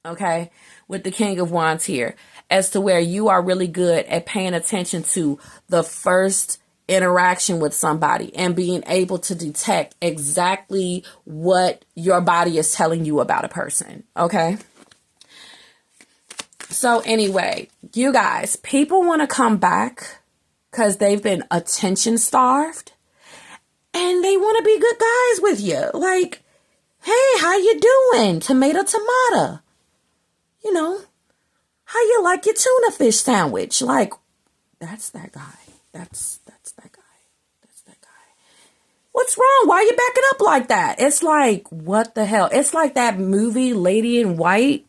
Okay, with the King of Wands here, as to where you are really good at paying attention to the first interaction with somebody and being able to detect exactly what your body is telling you about a person. Okay. So anyway, you guys, people want to come back because they've been attention starved and they want to be good guys with you. Like, hey, how you doing? Tomato. How you like your tuna fish sandwich? Like, that's that guy. That's that guy. That's that guy. What's wrong? Why are you backing up like that? It's like, what the hell? It's like that movie Lady in White.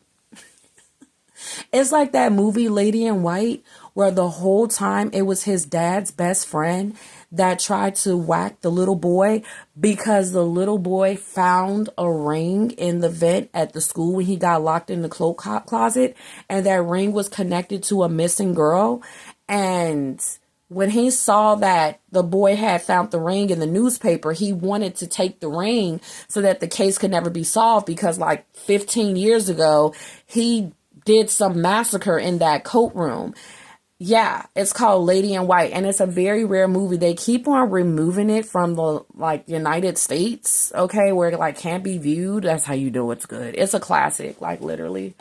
It's like that movie Lady in White where the whole time it was his dad's best friend that tried to whack the little boy because the little boy found a ring in the vent at the school when he got locked in the cloak closet, and that ring was connected to a missing girl. And when he saw that the boy had found the ring in the newspaper, he wanted to take the ring so that the case could never be solved, because like 15 years ago, he did some massacre in that coat room. Yeah, it's called Lady in White, and it's a very rare movie. They keep on removing it from the United States, okay, where it can't be viewed. That's how you know it's good. It's a classic, literally.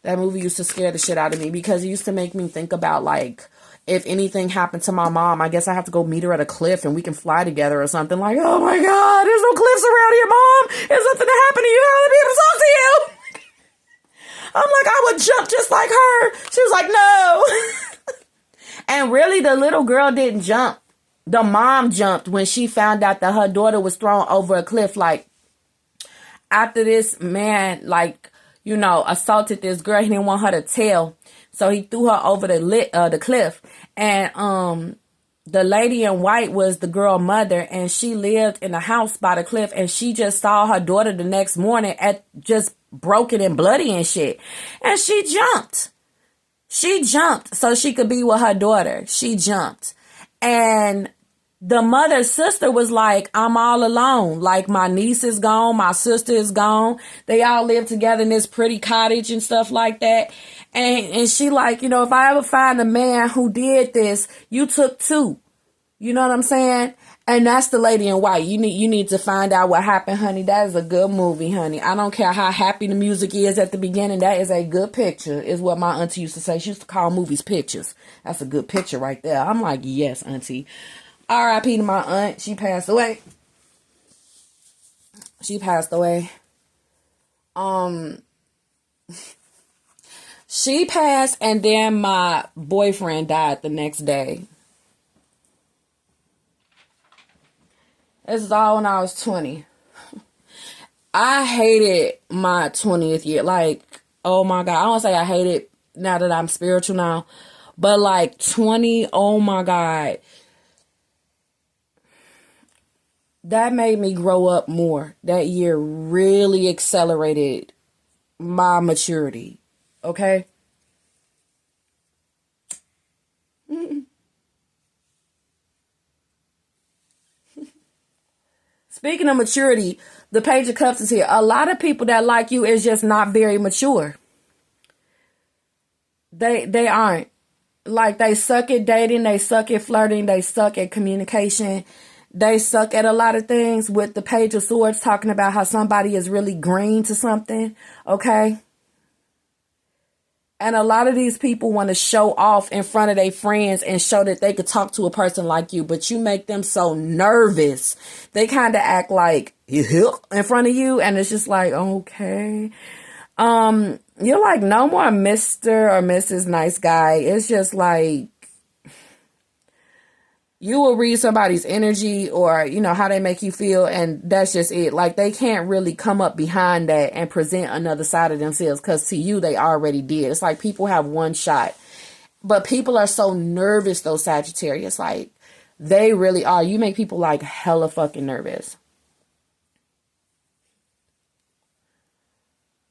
That movie used to scare the shit out of me because it used to make me think about if anything happened to my mom, I guess I have to go meet her at a cliff and we can fly together or something. Like, oh my God, there's no cliffs around here, Mom. If something happened to you, I would be able to talk to you. I'm like, I would jump just like her. She was like, no. And really, the little girl didn't jump. The mom jumped when she found out that her daughter was thrown over a cliff. After this man, assaulted this girl, he didn't want her to tell. So he threw her over the cliff. And the lady in white was the girl mother, and she lived in a house by the cliff, and she just saw her daughter the next morning at just broken and bloody and shit. And she jumped. She jumped so she could be with her daughter. She jumped. And the mother's sister was like, I'm all alone. Like, my niece is gone. My sister is gone. They all live together in this pretty cottage and stuff like that. And she like, you know, if I ever find a man who did this, you took two. You know what I'm saying? And that's the lady in white. You need to find out what happened, honey. That is a good movie, honey. I don't care how happy the music is at the beginning. That is a good picture, is what my auntie used to say. She used to call movies pictures. That's a good picture right there. I'm like, yes, auntie. R.I.P. to my aunt. She passed away. She passed away. She passed, and then my boyfriend died the next day. This is all when I was 20. I hated my 20th year. Like, oh my God. I don't say I hate it now that I'm spiritual now. But like 20, oh my God. That made me grow up more. That year really accelerated my maturity. Okay? Speaking of maturity, the Page of Cups is here. A lot of people that like you is just not very mature. They aren't. Like, they suck at dating, they suck at flirting, they suck at communication. They suck at a lot of things, with the Page of Swords talking about how somebody is really green to something, okay? And a lot of these people want to show off in front of their friends and show that they could talk to a person like you, but you make them so nervous. They kind of act like in front of you, and it's just like, okay. You're like, no more Mr. or Mrs. Nice Guy. It's just like, you will read somebody's energy or, you know, how they make you feel, and that's just it. Like, they can't really come up behind that and present another side of themselves, because to you, they already did. It's like people have one shot. But people are so nervous, though, Sagittarius. Like, they really are. You make people, like, hella fucking nervous.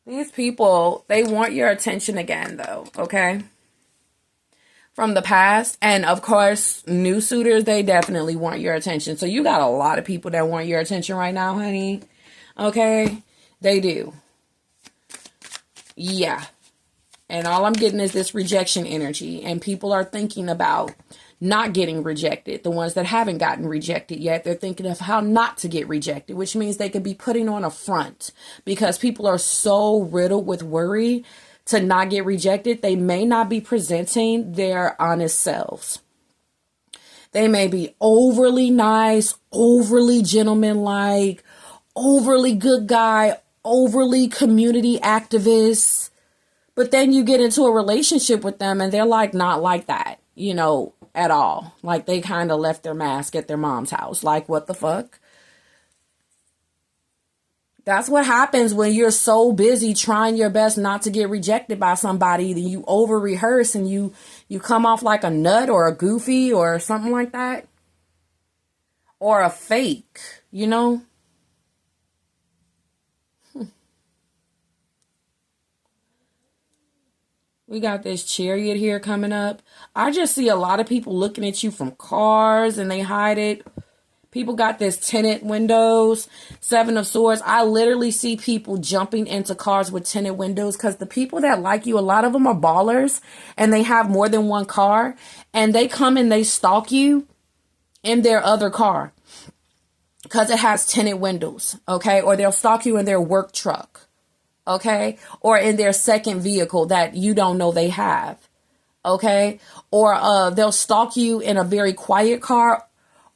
These people, they want your attention again, though, okay? From the past. And of course, new suitors, they definitely want your attention. So you got a lot of people that want your attention right now, honey. Okay? They do. Yeah. And all I'm getting is this rejection energy. And people are thinking about not getting rejected. The ones that haven't gotten rejected yet, they're thinking of how not to get rejected, which means they could be putting on a front, because people are so riddled with worry to not get rejected. They may not be presenting their honest selves. They may be overly nice, overly gentlemanlike, overly good guy, overly community activist. But then you get into a relationship with them and they're like not like that, you know, at all. Like, they kind of left their mask at their mom's house. Like, what the fuck? That's what happens when you're so busy trying your best not to get rejected by somebody. Then you over rehearse and you come off like a nut or a goofy or something like that. Or a fake, you know? We got this Chariot here coming up. I just see a lot of people looking at you from cars and they hide it. People got this tinted windows, 7 of Swords. I literally see people jumping into cars with tinted windows, because the people that like you, a lot of them are ballers and they have more than one car, and they come and they stalk you in their other car because it has tinted windows, okay? Or they'll stalk you in their work truck, okay? Or in their second vehicle that you don't know they have, okay? Or they'll stalk you in a very quiet car,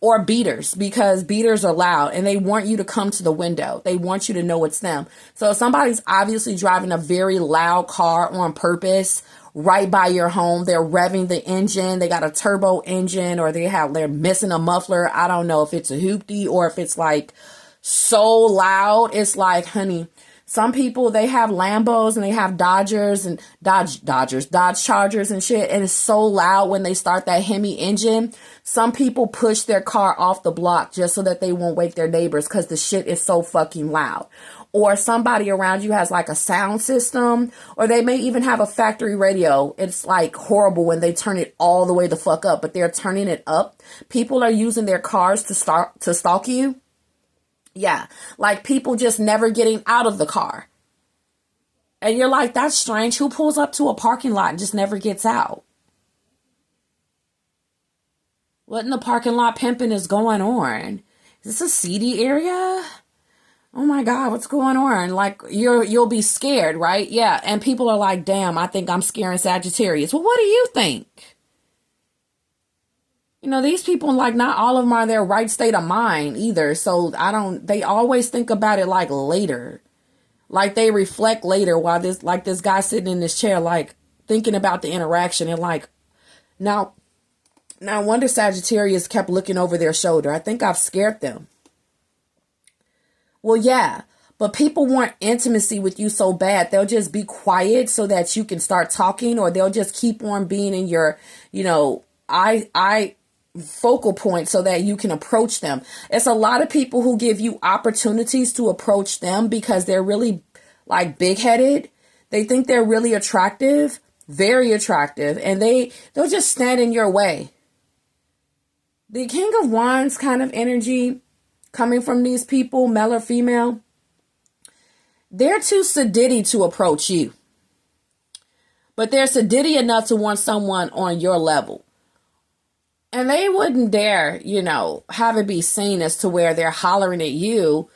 or beaters, because beaters are loud and they want you to come to the window. They want you to know it's them. So if somebody's obviously driving a very loud car on purpose right by your home, they're revving the engine, they got a turbo engine, or they're missing a muffler. I don't know if it's a hoopty or if it's like so loud. It's like, honey, Some people, they have Lambos and they have Dodgers and Dodge Chargers and shit. And it's so loud when they start that Hemi engine. Some people push their car off the block just so that they won't wake their neighbors because the shit is so fucking loud. Or somebody around you has like a sound system, or they may even have a factory radio. It's like horrible when they turn it all the way the fuck up, but they're turning it up. People are using their cars to stalk you. Yeah, like people just never getting out of the car. And you're like, that's strange. Who pulls up to a parking lot and just never gets out? What in the parking lot pimping is going on? Is this a seedy area? Oh my God, what's going on? Like, you'll be scared, right? Yeah, and people are like, damn, I think I'm scaring Sagittarius. Well, what do you think? You know, these people, like, not all of them are in their right state of mind either. So they always think about it like later. Like they reflect later while this guy sitting in this chair, like thinking about the interaction and like, now I wonder Sagittarius kept looking over their shoulder. I think I've scared them. Well, yeah, but people want intimacy with you so bad. They'll just be quiet so that you can start talking, or they'll just keep on being in your, I focal point so that you can approach them. It's a lot of people who give you opportunities to approach them because they're really like big-headed. They think they're really attractive, very attractive, and they'll just stand in your way. The King of Wands kind of energy coming from these people, male or female, they're too sedity to approach you. But they're sedity enough to want someone on your level. And they wouldn't dare, have it be seen as to where they're hollering at you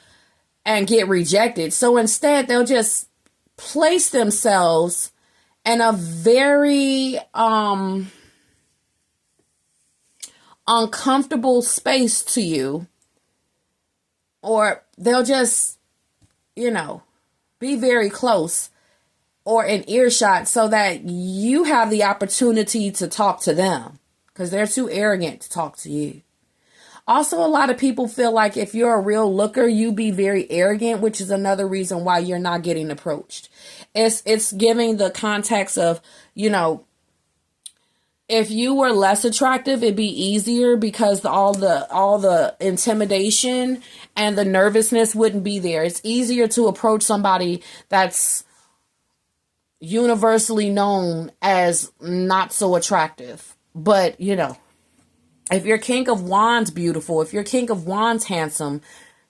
and get rejected. So instead, they'll just place themselves in a very uncomfortable space to you. Or they'll just, be very close or in earshot so that you have the opportunity to talk to them. Because they're too arrogant to talk to you. Also, a lot of people feel like if you're a real looker, you be very arrogant, which is another reason why you're not getting approached. It's giving the context of, if you were less attractive, it'd be easier because all the intimidation and the nervousness wouldn't be there. It's easier to approach somebody that's universally known as not so attractive. But, if you're King of Wands beautiful, if you're King of Wands handsome,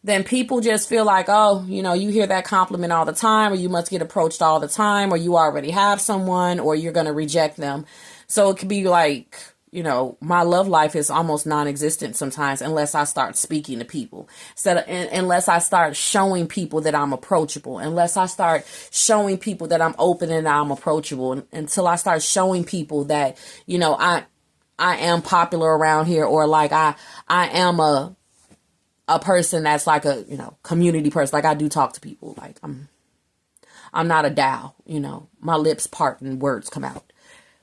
then people just feel like, oh, you hear that compliment all the time, or you must get approached all the time, or you already have someone, or you're going to reject them. So it could be like, my love life is almost non-existent sometimes unless I start speaking to people. Unless I start showing people that I'm approachable. Unless I start showing people that I'm open and I'm approachable. Until I start showing people that, I am popular around here, or like I am a person that's like a, community person. Like I do talk to people. Like I'm not a Dow, my lips part and words come out.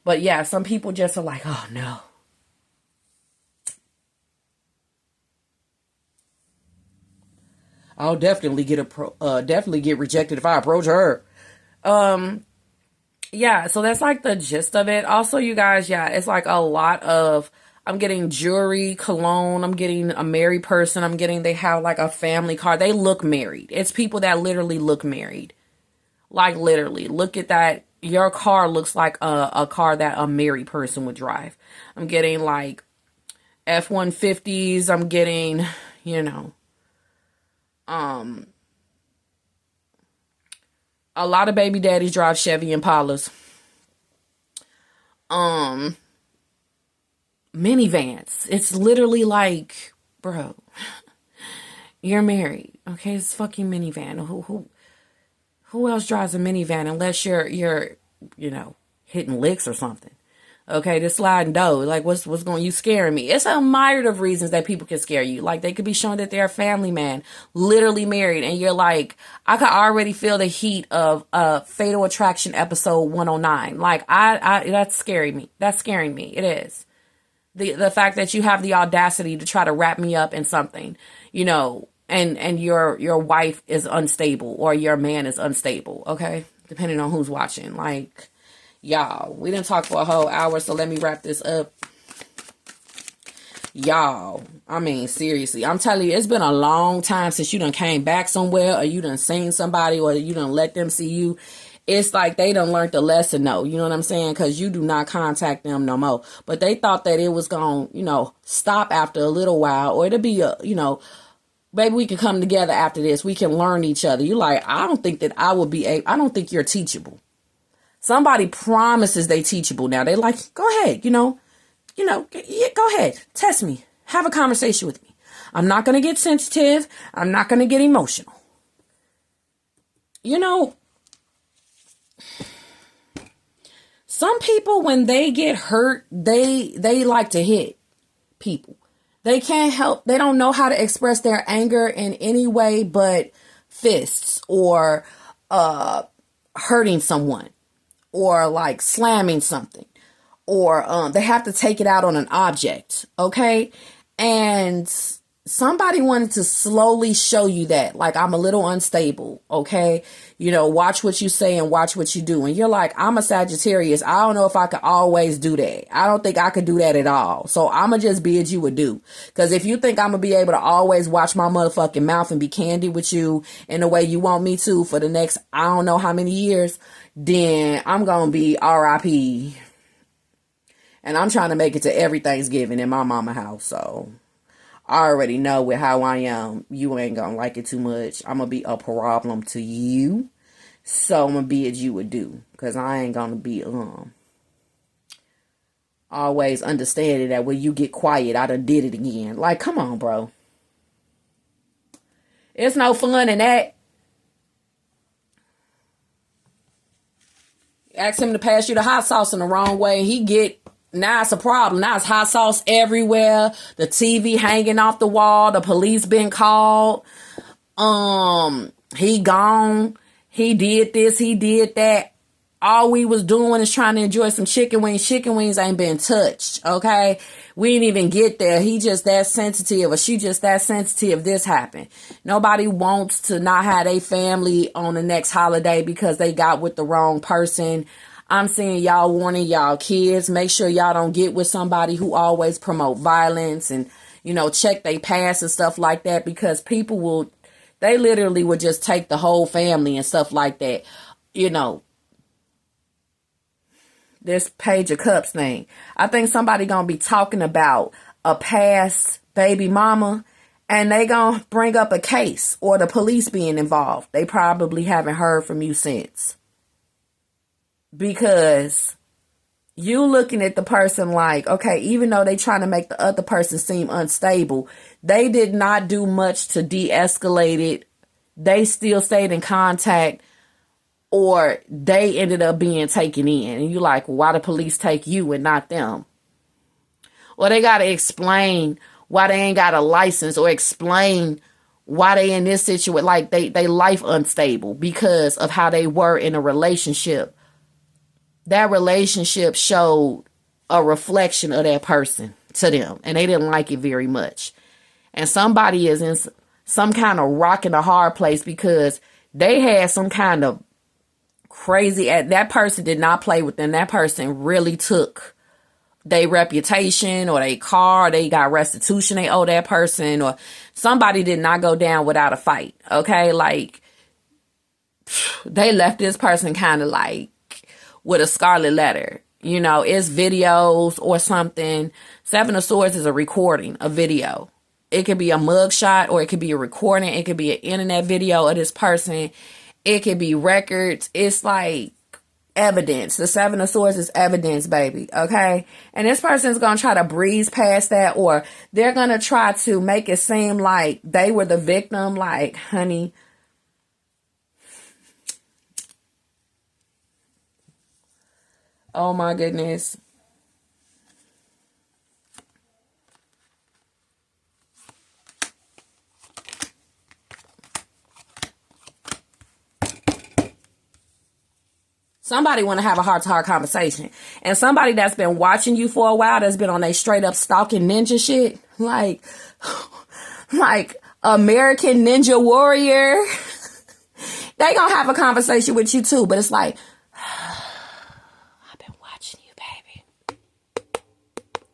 But yeah, some people just are like, oh no. I'll definitely get rejected if I approach her. Yeah, so that's like the gist of it. Also, you guys, yeah, it's like a lot of, I'm getting jewelry, cologne, I'm getting a married person, they have like a family car. They look married. It's people that literally look married. Like literally, look at that. Your car looks like a car that a married person would drive. I'm getting like F-150s. I'm getting, a lot of baby daddies drive Chevy Impalas. Minivans. It's literally like, bro, you're married. Okay, it's fucking minivan. Who else drives a minivan unless you're hitting licks or something? Okay, this sliding door. Like, what's going, you scaring me? It's a myriad of reasons that people can scare you. Like, they could be showing that they're a family man, literally married, and you're like, I could already feel the heat of Fatal Attraction episode 109. Like, that's scaring me. That's scaring me. It is. The fact that you have the audacity to try to wrap me up in something, and your wife is unstable or your man is unstable, okay? Depending on who's watching. Like, y'all, we didn't talk for a whole hour, so let me wrap this up. Y'all, I mean, seriously, I'm telling you, it's been a long time since you done came back somewhere, or you done seen somebody, or you done let them see you. It's like they done learned the lesson, though. You know what I'm saying? Because you do not contact them no more. But they thought that it was going to, stop after a little while, or it'll be maybe we can come together after this. We can learn each other. You're like, I don't think that I will be I don't think you're teachable. Somebody promises they teachable. Now they like, go ahead, go ahead. Test me. Have a conversation with me. I'm not going to get sensitive. I'm not going to get emotional. Some people, when they get hurt, they like to hit people. They can't help. They don't know how to express their anger in any way but fists or hurting someone or like slamming something. Or they have to take it out on an object, okay? And somebody wanted to slowly show you that, like, I'm a little unstable, okay? Watch what you say and watch what you do. And you're like, I'm a Sagittarius. I don't know if I could always do that. I don't think I could do that at all. So I'm going to just bid you adieu. Because if you think I'm going to be able to always watch my motherfucking mouth and be candid with you in the way you want me to for the next, I don't know how many years, then I'm going to be RIP. And I'm trying to make it to every Thanksgiving in my mama house. So I already know with how I am, you ain't going to like it too much. I'm going to be a problem to you. So I'm going to bid you adieu. Because I ain't going to be always understanding that when you get quiet, I done did it again. Like, come on, bro. It's no fun in that. Ask him to pass you the hot sauce in the wrong way. He get... Now it's a problem. Now it's hot sauce everywhere. The TV hanging off the wall. The police been called. He gone. He did this. He did that. All we was doing is trying to enjoy some chicken wings. Chicken wings ain't been touched. Okay. We didn't even get there. He just that sensitive, or she just that sensitive. This happened. Nobody wants to not have a family on the next holiday because they got with the wrong person. I'm seeing y'all warning y'all kids. Make sure y'all don't get with somebody who always promote violence and, check their past and stuff like that, because people they literally would just take the whole family and stuff like that. This Page of Cups thing. I think somebody gonna be talking about a past baby mama and they gonna bring up a case or the police being involved. They probably haven't heard from you since. Because you looking at the person like, okay, even though they trying to make the other person seem unstable, they did not do much to de-escalate it. They still stayed in contact, or they ended up being taken in. And you like, why the police take you and not them? Or they got to explain why they ain't got a license, or explain why they in this situation. Like they life unstable because of how they were in a relationship. That relationship showed a reflection of that person to them, and they didn't like it very much. And somebody is in some kind of rock and a hard place because they had some kind of crazy, that person did not play with them. That person really took their reputation or their car, they got restitution they owe that person, or somebody did not go down without a fight. Okay. Like they left this person kind of like with a scarlet letter, it's videos or something. Seven of Swords is a recording, a video. It could be a mugshot, or it could be a recording. It could be an internet video of this person. It could be records. It's like evidence. The Seven of Swords is evidence, baby. Okay. And this person is going to try to breeze past that, or they're going to try to make it seem like they were the victim. Like, honey, oh my goodness. Somebody want to have a heart-to-heart conversation. And somebody that's been watching you for a while, that's been on a straight up stalking ninja shit. Like, American Ninja Warrior. They gonna have a conversation with you too, but it's like, I've been watching you, baby,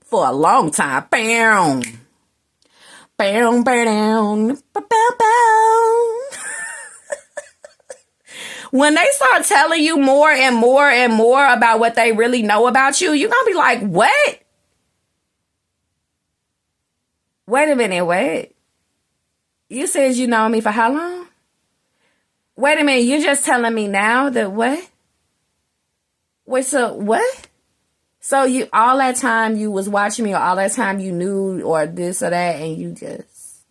for a long time. Bam. Bam, bam, bam, bam. When they start telling you more and more and more about what they really know about you, you're gonna be like, what? Wait a minute, what? You said you know me for how long? Wait a minute, you're just telling me now that what? Wait, so what? So you all that time you was watching me, or all that time you knew, or this or that, and you just,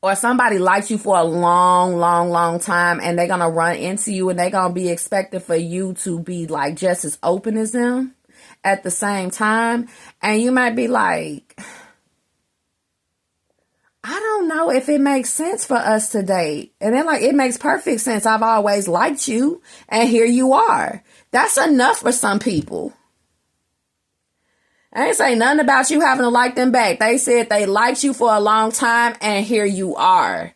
or somebody liked you for a long, long, long time, and they're gonna run into you, and they're gonna be expected for you to be like just as open as them at the same time, and you might be like, I don't know if it makes sense for us to date. And then like, it makes perfect sense. I've always liked you, and here you are. That's enough for some people. I ain't say nothing about you having to like them back. They said they liked you for a long time, and here you are.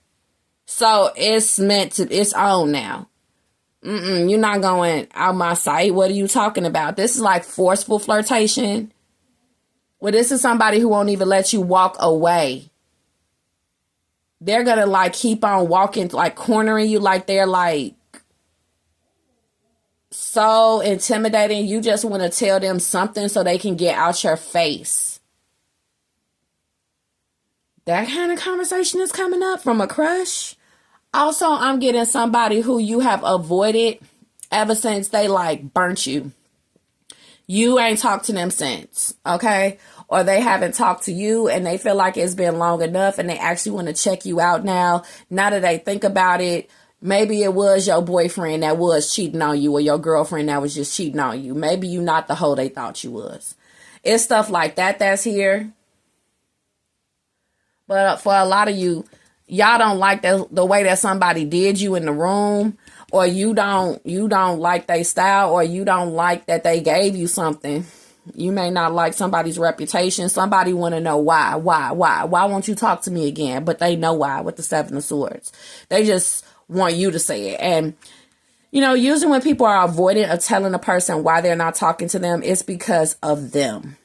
So it's it's on now. You're not going out my sight. What are you talking about? This is like forceful flirtation. Well, this is somebody who won't even let you walk away. They're going to like keep on walking, like cornering you, like they're like so intimidating. You just want to tell them something so they can get out your face. That kind of conversation is coming up from a crush. Also, I'm getting somebody who you have avoided ever since they like burnt you. You ain't talked to them since, okay? Or they haven't talked to you and they feel like it's been long enough and they actually want to check you out now. Now that they think about it, maybe it was your boyfriend that was cheating on you, or your girlfriend that was just cheating on you. Maybe you not the hoe they thought you was. It's stuff like that that's here. But for a lot of you, y'all don't like the way that somebody did you in the room, or you don't like their style, or you don't like that they gave you something. You may not like somebody's reputation. Somebody want to know why won't you talk to me again? But they know why with the Seven of Swords. They just want you to say it. And, you know, usually when people are avoidant of telling a person why they're not talking to them, it's because of them.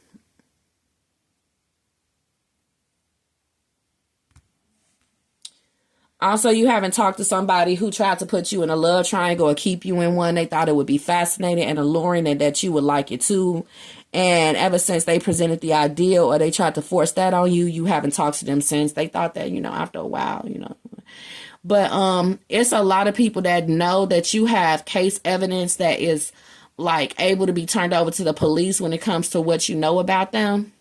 Also, you haven't talked to somebody who tried to put you in a love triangle or keep you in one. They thought it would be fascinating and alluring and that you would like it too. And ever since they presented the idea, or they tried to force that on you, you haven't talked to them since. They thought that, you know, after a while, you know. But it's a lot of people that know that you have case evidence that is like able to be turned over to the police when it comes to what you know about them,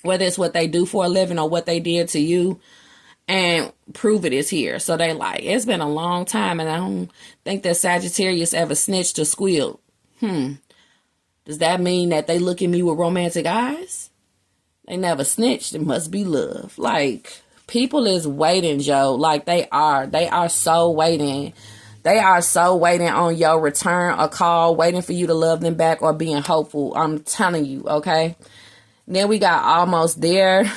whether it's what they do for a living or what they did to you. And prove it is here. So they like, it's been a long time, and I don't think that Sagittarius ever snitched or squealed. Does that mean that they look at me with romantic eyes? They never snitched. It must be love. Like, people is waiting, Joe. Like, they are so waiting. They are so waiting on your return, a call, waiting for you to love them back, or being hopeful. I'm telling you, okay? Then we got almost there.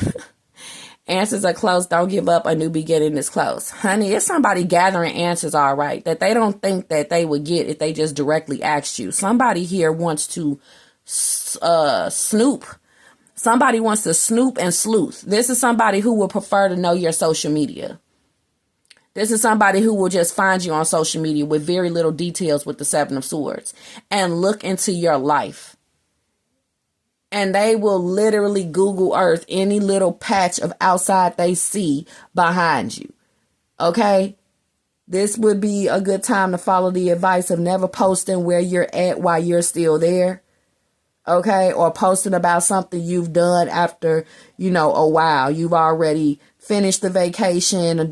Answers are close. Don't give up. A new beginning is close. Honey, it's somebody gathering answers, all right, that they don't think that they would get if they just directly asked you. Somebody here wants to snoop. Somebody wants to snoop and sleuth. This is somebody who would prefer to know your social media. This is somebody who will just find you on social media with very little details with the Seven of Swords and look into your life. And they will literally Google Earth any little patch of outside they see behind you. Okay? This would be a good time to follow the advice of never posting where you're at while you're still there. Okay? Or posting about something you've done after, you know, a while. You've already finished the vacation, or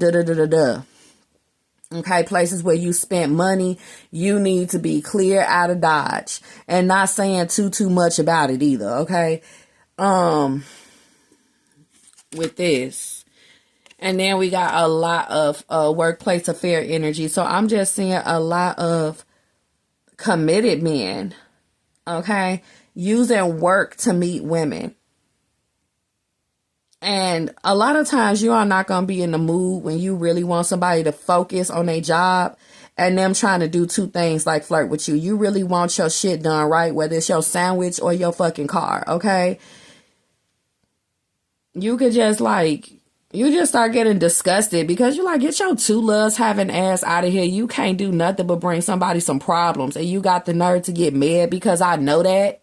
Okay, places where you spent money, you need to be clear out of Dodge, and not saying too much about it either, okay? With this. And then we got a lot of workplace affair energy. So I'm just seeing a lot of committed men, okay? Using work to meet women. And a lot of times you are not going to be in the mood when you really want somebody to focus on their job and them trying to do two things like flirt with you. You really want your shit done right, whether it's your sandwich or your fucking car, okay? You could just you just start getting disgusted because you're like, get your two loves having ass out of here. You can't do nothing but bring somebody some problems. And you got the nerve to get mad because I know that.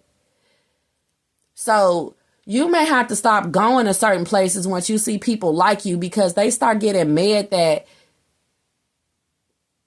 So you may have to stop going to certain places once you see people like you because they start getting mad that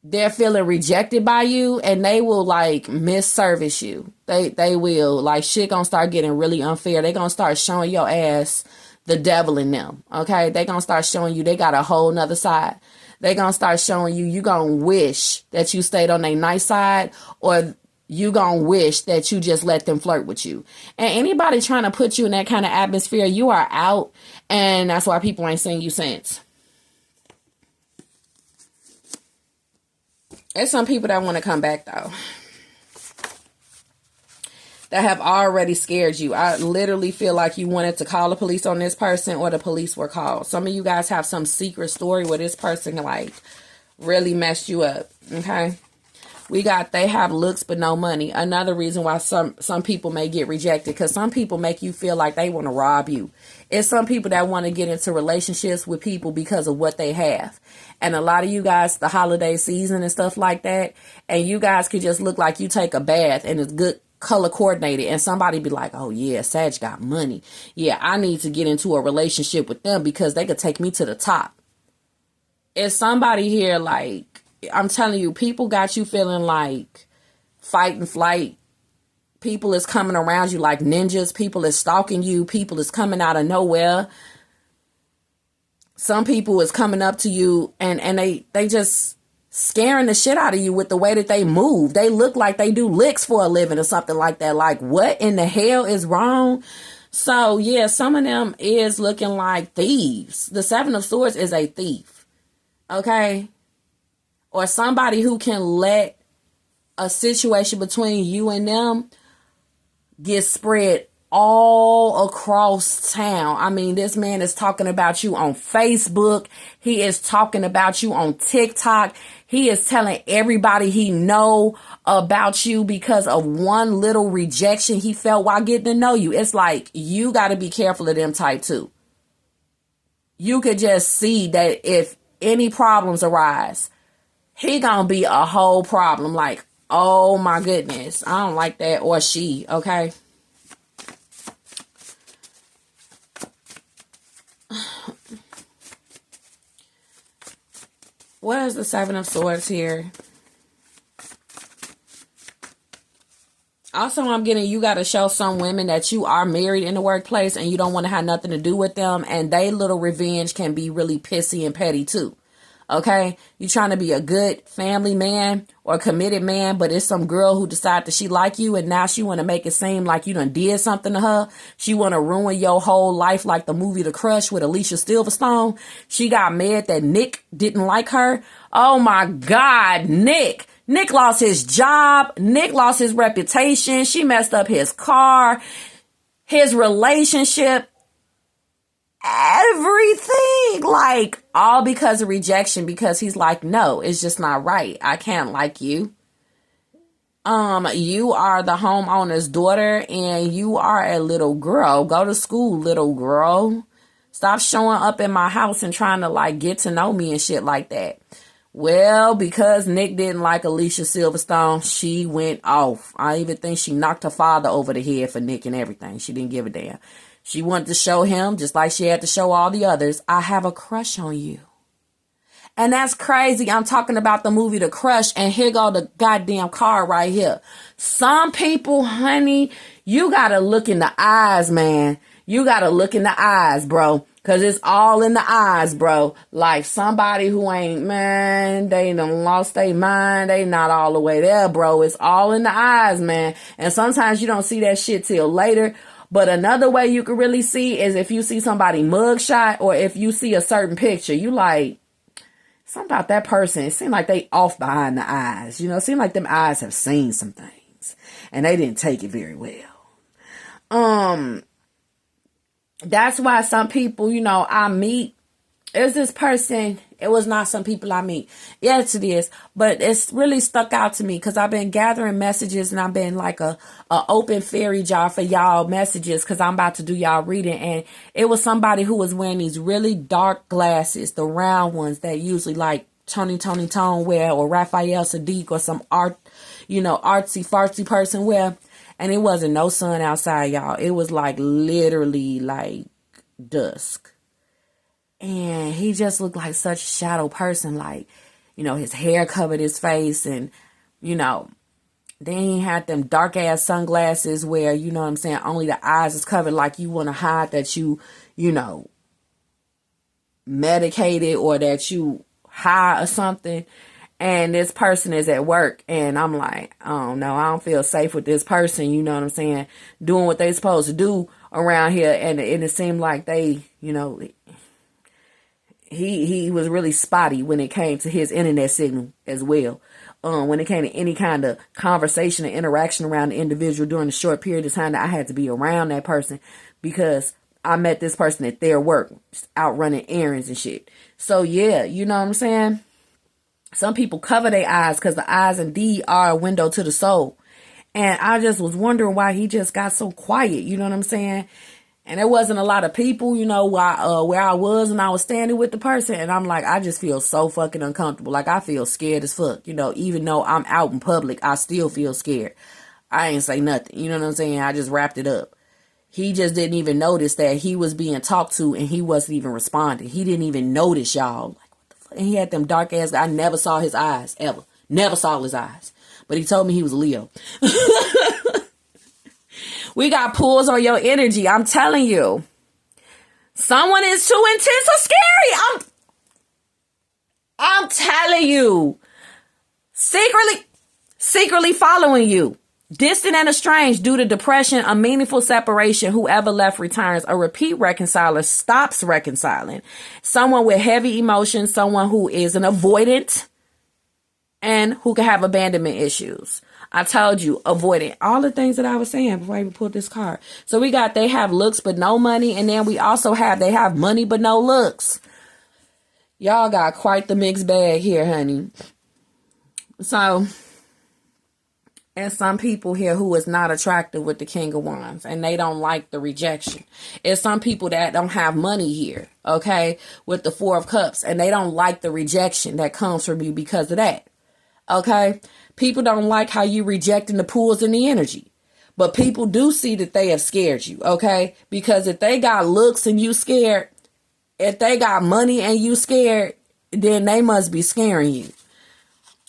they're feeling rejected by you and they will misservice you. They will shit gonna start getting really unfair. They gonna start showing your ass the devil in them. Okay. They gonna start showing you they got a whole nother side. They gonna start showing you gonna wish that you stayed on their nice side, or you gonna wish that you just let them flirt with you. And anybody trying to put you in that kind of atmosphere, you are out. And that's why people ain't seen you since. There's some people that want to come back though, that have already scared you. I literally feel like you wanted to call the police on this person or the police were called. Some of you guys have some secret story where this person really messed you up. Okay. We got they have looks but no money. Another reason why some people may get rejected, because some people make you feel like they want to rob you. It's some people that want to get into relationships with people because of what they have. And a lot of you guys, the holiday season and stuff like that, and you guys could just look like you take a bath and it's good color coordinated, and somebody be like, oh yeah, Sag got money. Yeah, I need to get into a relationship with them because they could take me to the top. Is somebody here I'm telling you, people got you feeling like fight and flight. People is coming around you like ninjas. People is stalking you. People is coming out of nowhere. Some people is coming up to you and they just scaring the shit out of you with the way that they move. They look like they do licks for a living or something like that. Like, what in the hell is wrong? So yeah, some of them is looking like thieves. The Seven of Swords is a thief. Okay. Or somebody who can let a situation between you and them get spread all across town. I mean, this man is talking about you on Facebook. He is talking about you on TikTok. He is telling everybody he know about you because of one little rejection he felt while getting to know you. It's like, you got to be careful of them type too. You could just see that if any problems arise, he gonna be a whole problem. Like, oh my goodness, I don't like that. Or she, okay? What is the Seven of Swords here? Also, I'm getting, you got to show some women that you are married in the workplace and you don't want to have nothing to do with them. And they little revenge can be really pissy and petty too. Okay, you trying to be a good family man or a committed man, but it's some girl who decided that she like you and now she want to make it seem like you done did something to her. She want to ruin your whole life like the movie The Crush with Alicia Silverstone. She got mad that Nick didn't like her. Oh my God, Nick. Nick lost his job. Nick lost his reputation. She messed up his car, his relationship. Everything, like, all because of rejection, because he's like, no, it's just not right. I can't like you. You are the homeowner's daughter and you are a little girl. Go to school, little girl. Stop showing up in my house and trying to get to know me and shit like that. Well, because Nick didn't like Alicia Silverstone, she went off. I even think she knocked her father over the head for Nick and everything. She didn't give a damn. She wanted to show him, just like she had to show all the others, I have a crush on you. And that's crazy. I'm talking about the movie The Crush, and here go the goddamn card right here. Some people, honey, you got to look in the eyes, man. You got to look in the eyes, bro. Because it's all in the eyes, bro. Like somebody who ain't, man, they done lost their mind. They not all the way there, bro. It's all in the eyes, man. And sometimes you don't see that shit till later. But another way you can really see is if you see somebody mugshot or if you see a certain picture, you like, something about that person. It seems like they off behind the eyes. You know, it seems like them eyes have seen some things and they didn't take it very well. That's why some people, I meet, is this person, it was not some people I meet. Yes, it is. But it's really stuck out to me because I've been gathering messages and I've been like a open fairy jar for y'all messages because I'm about to do y'all reading. And it was somebody who was wearing these really dark glasses, the round ones that usually like Tony Tone wear, or Raphael Sadiq, or some art, artsy fartsy person wear. And it wasn't no sun outside, y'all. It was like literally like dusk. And he just looked like such a shadow person. Like, his hair covered his face. And, then he had them dark ass sunglasses where, only the eyes is covered, like you want to hide that you medicated or that you high or something. And this person is at work, and I'm like, oh no, I don't feel safe with this person, doing what they supposed to do around here. And it seemed like they, he was really spotty when it came to his internet signal as well. When it came to any kind of conversation or interaction around the individual during the short period of time that I had to be around that person, because I met this person at their work, out running errands and shit. So yeah, you know what I'm saying? Some people cover their eyes because the eyes indeed are a window to the soul. And I just was wondering why he just got so quiet. You know what I'm saying? And there wasn't a lot of people, where I was and I was standing with the person. And I'm like, I just feel so fucking uncomfortable. Like, I feel scared as fuck. Even though I'm out in public, I still feel scared. I ain't say nothing. You know what I'm saying? I just wrapped it up. He just didn't even notice that he was being talked to and he wasn't even responding. He didn't even notice, y'all. And he had them dark ass. I never saw his eyes, ever. Never saw his eyes. But he told me he was a Leo. We got pulls on your energy. I'm telling you. Someone is too intense or scary. I'm telling you. Secretly following you. Distant and estranged due to depression, a meaningful separation. Whoever left returns. A repeat reconciler stops reconciling. Someone with heavy emotions, someone who is an avoidant and who can have abandonment issues. I told you, avoidant. All the things that I was saying before I even pulled this card. So we got, they have looks but no money. And then we also have, they have money but no looks. Y'all got quite the mixed bag here, honey. So... and some people here who is not attractive with the King of Wands, and they don't like the rejection. It's some people that don't have money here, okay, with the Four of Cups, and they don't like the rejection that comes from you because of that, okay? People don't like how you rejecting the pulls and the energy, but people do see that they have scared you, okay? Because if they got looks and you scared, if they got money and you scared, then they must be scaring you.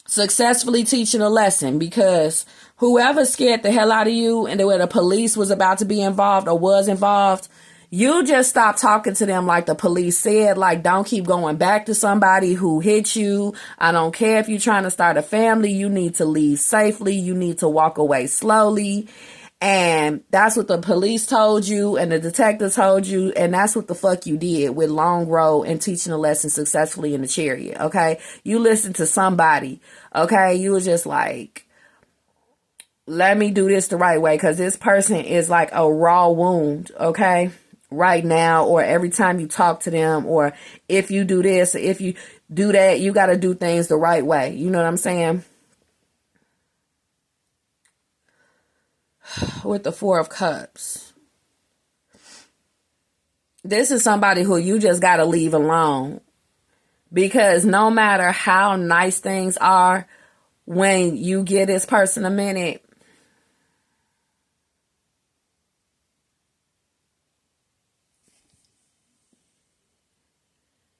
Successfully teaching a lesson, because whoever scared the hell out of you and where the police was about to be involved or was involved, you just stop talking to them like the police said. Like, don't keep going back to somebody who hit you. I don't care if you're trying to start a family. You need to leave safely. You need to walk away slowly. And that's what the police told you and the detective told you. And that's what the fuck you did with Long Road and teaching a lesson successfully in the Chariot. Okay. You listened to somebody. Okay. You were just like, let me do this the right way. Cause this person is like a raw wound. Okay. Right now, or every time you talk to them, or if you do this, if you do that, you got to do things the right way. You know what I'm saying? With the Four of Cups, this is somebody who you just got to leave alone, because no matter how nice things are, when you give this person a minute,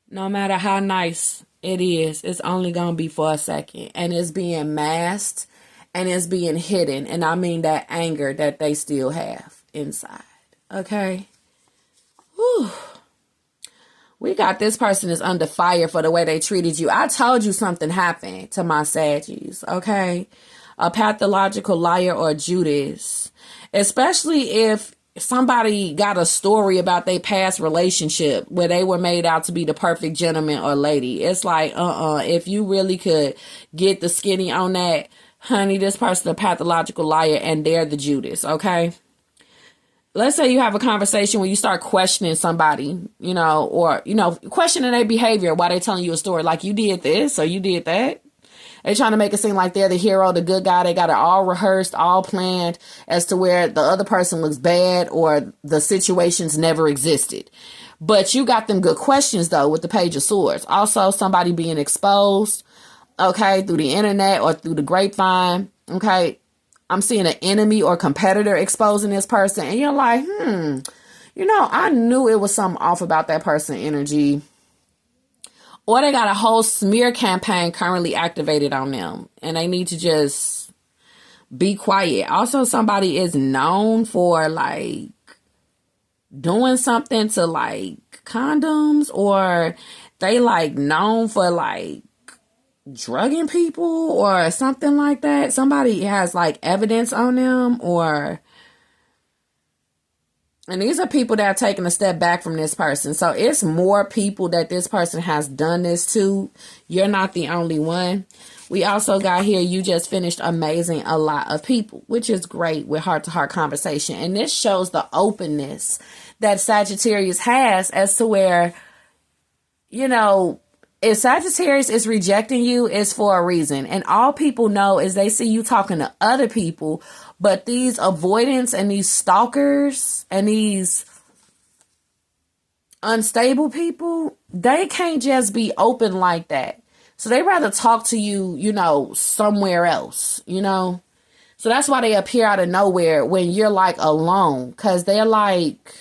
no matter how nice it is, it's only going to be for a second, and it's being masked. And it's being hidden. And I mean that anger that they still have inside. Okay? Whew. We got this person is under fire for the way they treated you. I told you something happened to my Saggies. Okay? A pathological liar or Judas. Especially if somebody got a story about their past relationship where they were made out to be the perfect gentleman or lady. It's like, if you really could get the skinny on that, honey, this person a pathological liar and they're the Judas, okay? let's say you have a conversation where you start questioning somebody, or, questioning their behavior while they're telling you a story. Like, you did this or you did that. They're trying to make it seem like they're the hero, the good guy. They got it all rehearsed, all planned as to where the other person looks bad or the situations never existed. But you got them good questions, though, with the Page of Swords. Also, somebody being exposed, okay, through the internet or through the grapevine, okay. I'm seeing an enemy or competitor exposing this person. And you're like, I knew it was something off about that person energy. Or they got a whole smear campaign currently activated on them. And they need to just be quiet. Also, somebody is known for, like, doing something to, like, condoms. Or they, like, known for, like, drugging people or something like that. Somebody has, like, evidence on them. And these are people that are taking a step back from this person. So it's more people that this person has done this to. You're not the only one. We also got here, you just finished amazing a lot of people, which is great with heart-to-heart conversation. And this shows the openness that Sagittarius has as to where, if Sagittarius is rejecting you, it's for a reason. And all people know is they see you talking to other people. But these avoidance and these stalkers and these unstable people, they can't just be open like that. So they rather talk to you, somewhere else, So that's why they appear out of nowhere when you're, like, alone. Because they're like,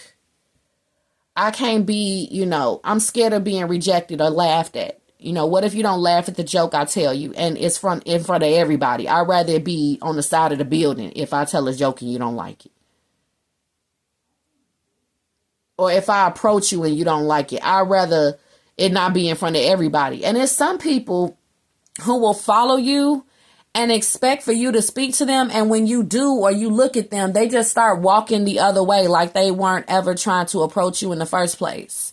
I can't be, I'm scared of being rejected or laughed at. What if you don't laugh at the joke I tell you and it's in front of everybody? I'd rather it be on the side of the building if I tell a joke and you don't like it. Or if I approach you and you don't like it, I'd rather it not be in front of everybody. And there's some people who will follow you and expect for you to speak to them. And when you do or you look at them, they just start walking the other way like they weren't ever trying to approach you in the first place.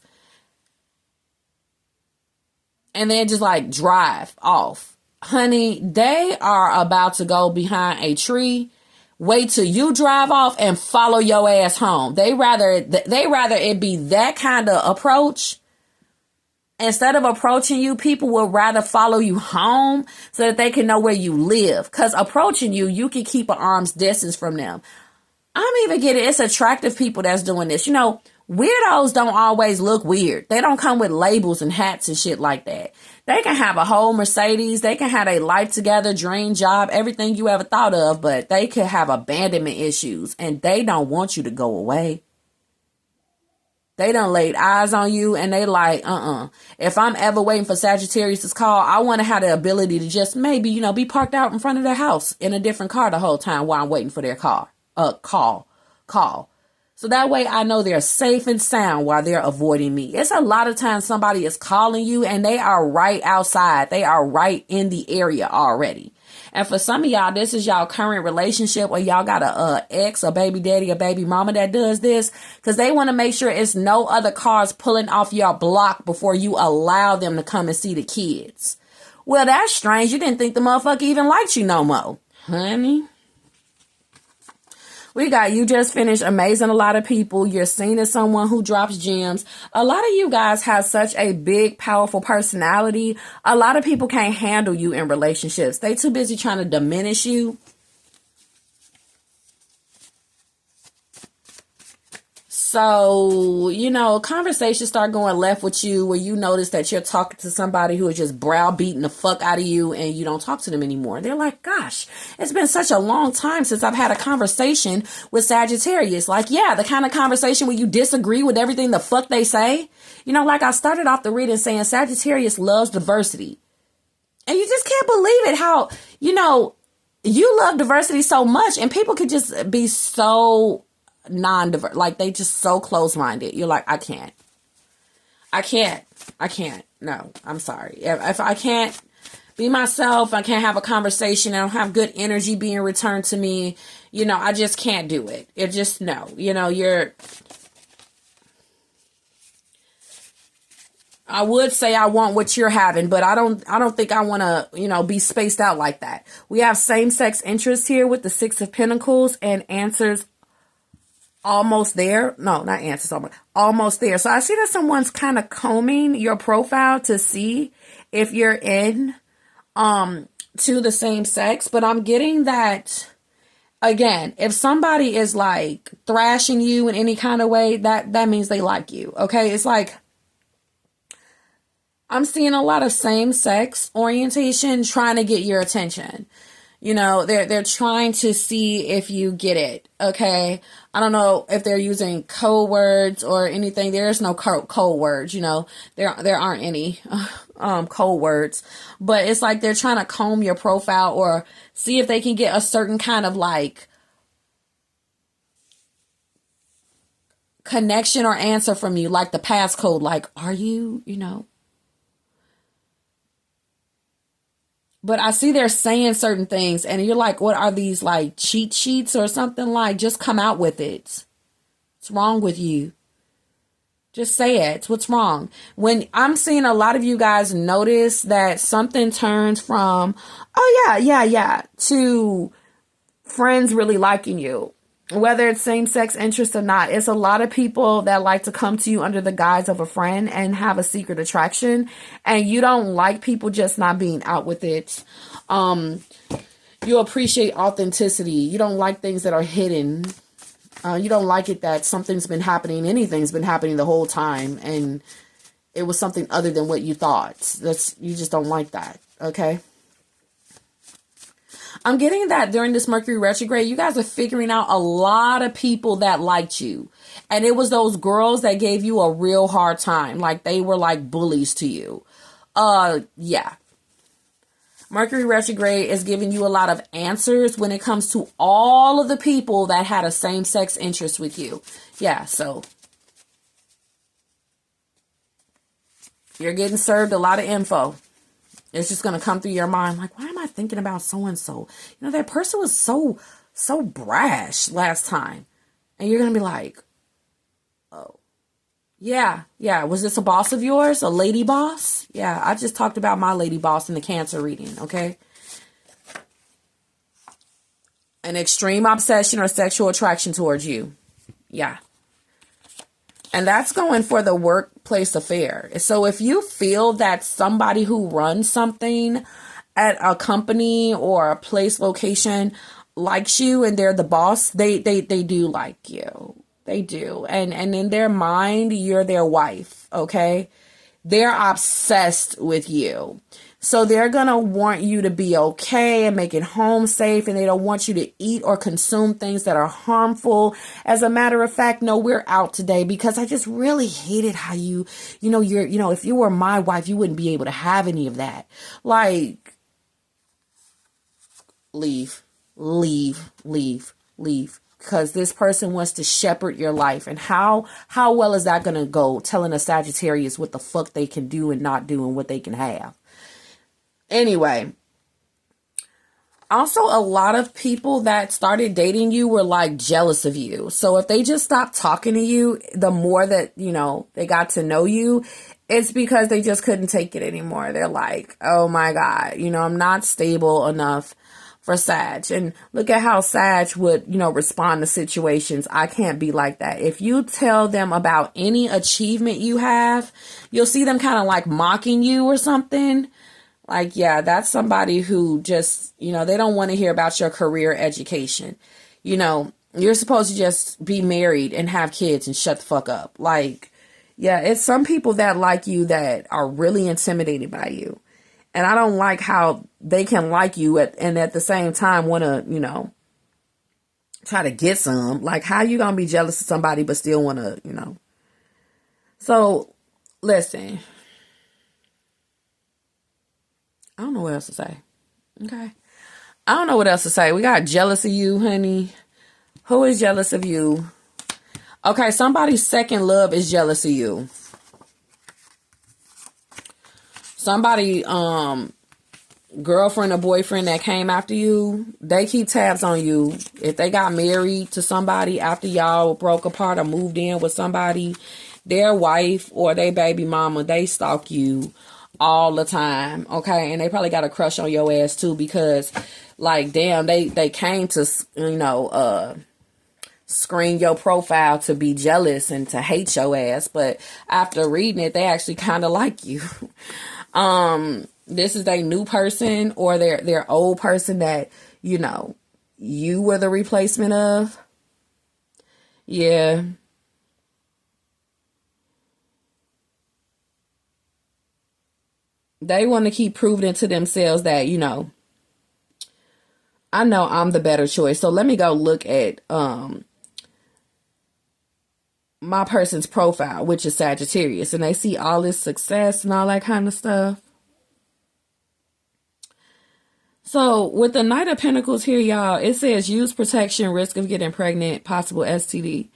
And then just, like, drive off. Honey, they are about to go behind a tree. Wait till you drive off and follow your ass home. They rather it be that kind of approach. Instead of approaching you, people will rather follow you home so that they can know where you live. Because approaching you, you can keep an arm's distance from them. I'm even getting it's attractive people that's doing this. Weirdos don't always look weird. They don't come with labels and hats and shit like that. They can have a whole Mercedes. They can have a life together, dream job, everything you ever thought of. But they could have abandonment issues and they don't want you to go away. They done laid eyes on you and they like, if I'm ever waiting for Sagittarius' call, I want to have the ability to just maybe, be parked out in front of their house in a different car the whole time while I'm waiting for their call. So that way I know they're safe and sound while they're avoiding me. It's a lot of times somebody is calling you and they are right outside. They are right in the area already. And for some of y'all, this is y'all current relationship or y'all got a ex, a baby daddy, a baby mama that does this because they want to make sure it's no other cars pulling off your block before you allow them to come and see the kids. Well, that's strange. You didn't think the motherfucker even liked you no more. Honey. We got you just finished amazing a lot of people. You're seen as someone who drops gems. A lot of you guys have such a big, powerful personality. A lot of people can't handle you in relationships. They too busy trying to diminish you. So, conversations start going left with you where you notice that you're talking to somebody who is just browbeating the fuck out of you and you don't talk to them anymore. They're like, gosh, it's been such a long time since I've had a conversation with Sagittarius. Like, yeah, the kind of conversation where you disagree with everything the fuck they say. Like I started off the reading saying Sagittarius loves diversity. And you just can't believe it how, you love diversity so much and people could just be so non-diverse, like they just so close-minded. You're like, I can't. No, I'm sorry. If I can't be myself, I can't have a conversation, I don't have good energy being returned to me, I just can't do it. It just, no, I would say I want what you're having, but I don't think I want to, be spaced out like that. We have same-sex interests here with the Six of Pentacles and answers almost there. No, not answers. Almost there. So I see that someone's kind of combing your profile to see if you're in to the same sex. But I'm getting that, again, if somebody is like thrashing you in any kind of way, that means they like you. Okay. It's like, I'm seeing a lot of same sex orientation trying to get your attention. You know, they're trying to see if you get it. Okay. I don't know if they're using code words or anything. There's no code words, you know, there aren't any, code words, but it's like they're trying to comb your profile or see if they can get a certain kind of like connection or answer from you, like the passcode, like, are you, you know, but I see they're saying certain things and you're like, what are these, like cheat sheets or something? Like, just come out with it. What's wrong with you? Just say it. What's wrong? When I'm seeing a lot of you guys notice that something turns from, oh yeah, to friends really liking you. Whether it's same-sex interest or not, it's a lot of people that like to come to you under the guise of a friend and have a secret attraction. And you don't like people just not being out with it. You appreciate authenticity. You don't like things that are hidden. You don't like it that something's been happening, anything's been happening the whole time, and it was something other than what you thought. You just don't like that, okay? I'm getting that during this Mercury retrograde, you guys are figuring out a lot of people that liked you. And it was those girls that gave you a real hard time. Like they were like bullies to you. Yeah. Mercury retrograde is giving you a lot of answers when it comes to all of the people that had a same-sex interest with you. Yeah, so you're getting served a lot of info. It's just going to come through your mind. Like, why am I thinking about so-and-so? You know, that person was so brash last time. And you're going to be like, oh, yeah. Was this a boss of yours? A lady boss? Yeah, I just talked about my lady boss in the Cancer reading, okay? An extreme obsession or sexual attraction towards you. Yeah. And that's going for the workplace affair. So if you feel that somebody who runs something at a company or a place location likes you and they're the boss, they do like you. They do. And in their mind, you're their wife, okay? They're obsessed with you. So they're going to want you to be okay and make it home safe. And they don't want you to eat or consume things that are harmful. As a matter of fact, no, we're out today because I just really hated how if you were my wife, you wouldn't be able to have any of that. Like, leave. Because this person wants to shepherd your life. And how well is that going to go, telling a Sagittarius what the fuck they can do and not do and what they can have? Anyway, also a lot of people that started dating you were like jealous of you. So if they just stopped talking to you, the more that, they got to know you, it's because they just couldn't take it anymore. They're like, oh my God, I'm not stable enough for Sag. And look at how Sag would, respond to situations. I can't be like that. If you tell them about any achievement you have, you'll see them kind of like mocking you or something. Like, yeah, that's somebody who just, they don't want to hear about your career education. You're supposed to just be married and have kids and shut the fuck up. Like, yeah, it's some people that like you that are really intimidated by you. And I don't like how they can like you and at the same time want to, try to get some. Like, how you going to be jealous of somebody but still want to, So, listen. I don't know what else to say. Okay. I don't know what else to say. We got jealous of you, honey. Who is jealous of you? Okay, somebody's second love is jealous of you. Somebody, girlfriend or boyfriend that came after you, they keep tabs on you. If they got married to somebody after y'all broke apart or moved in with somebody, their wife or their baby mama, they stalk you all the time, okay? And they probably got a crush on your ass too because, like, damn, they came to, screen your profile to be jealous and to hate your ass. But after reading it, they actually kind of like you. This is a new person or their old person that, you know, you were the replacement of. Yeah. They want to keep proving to themselves that, you know I'm the better choice. So let me go look at my person's profile, which is Sagittarius, and they see all this success and all that kind of stuff. So with the Knight of Pentacles here, y'all, it says use protection, risk of getting pregnant, possible STD.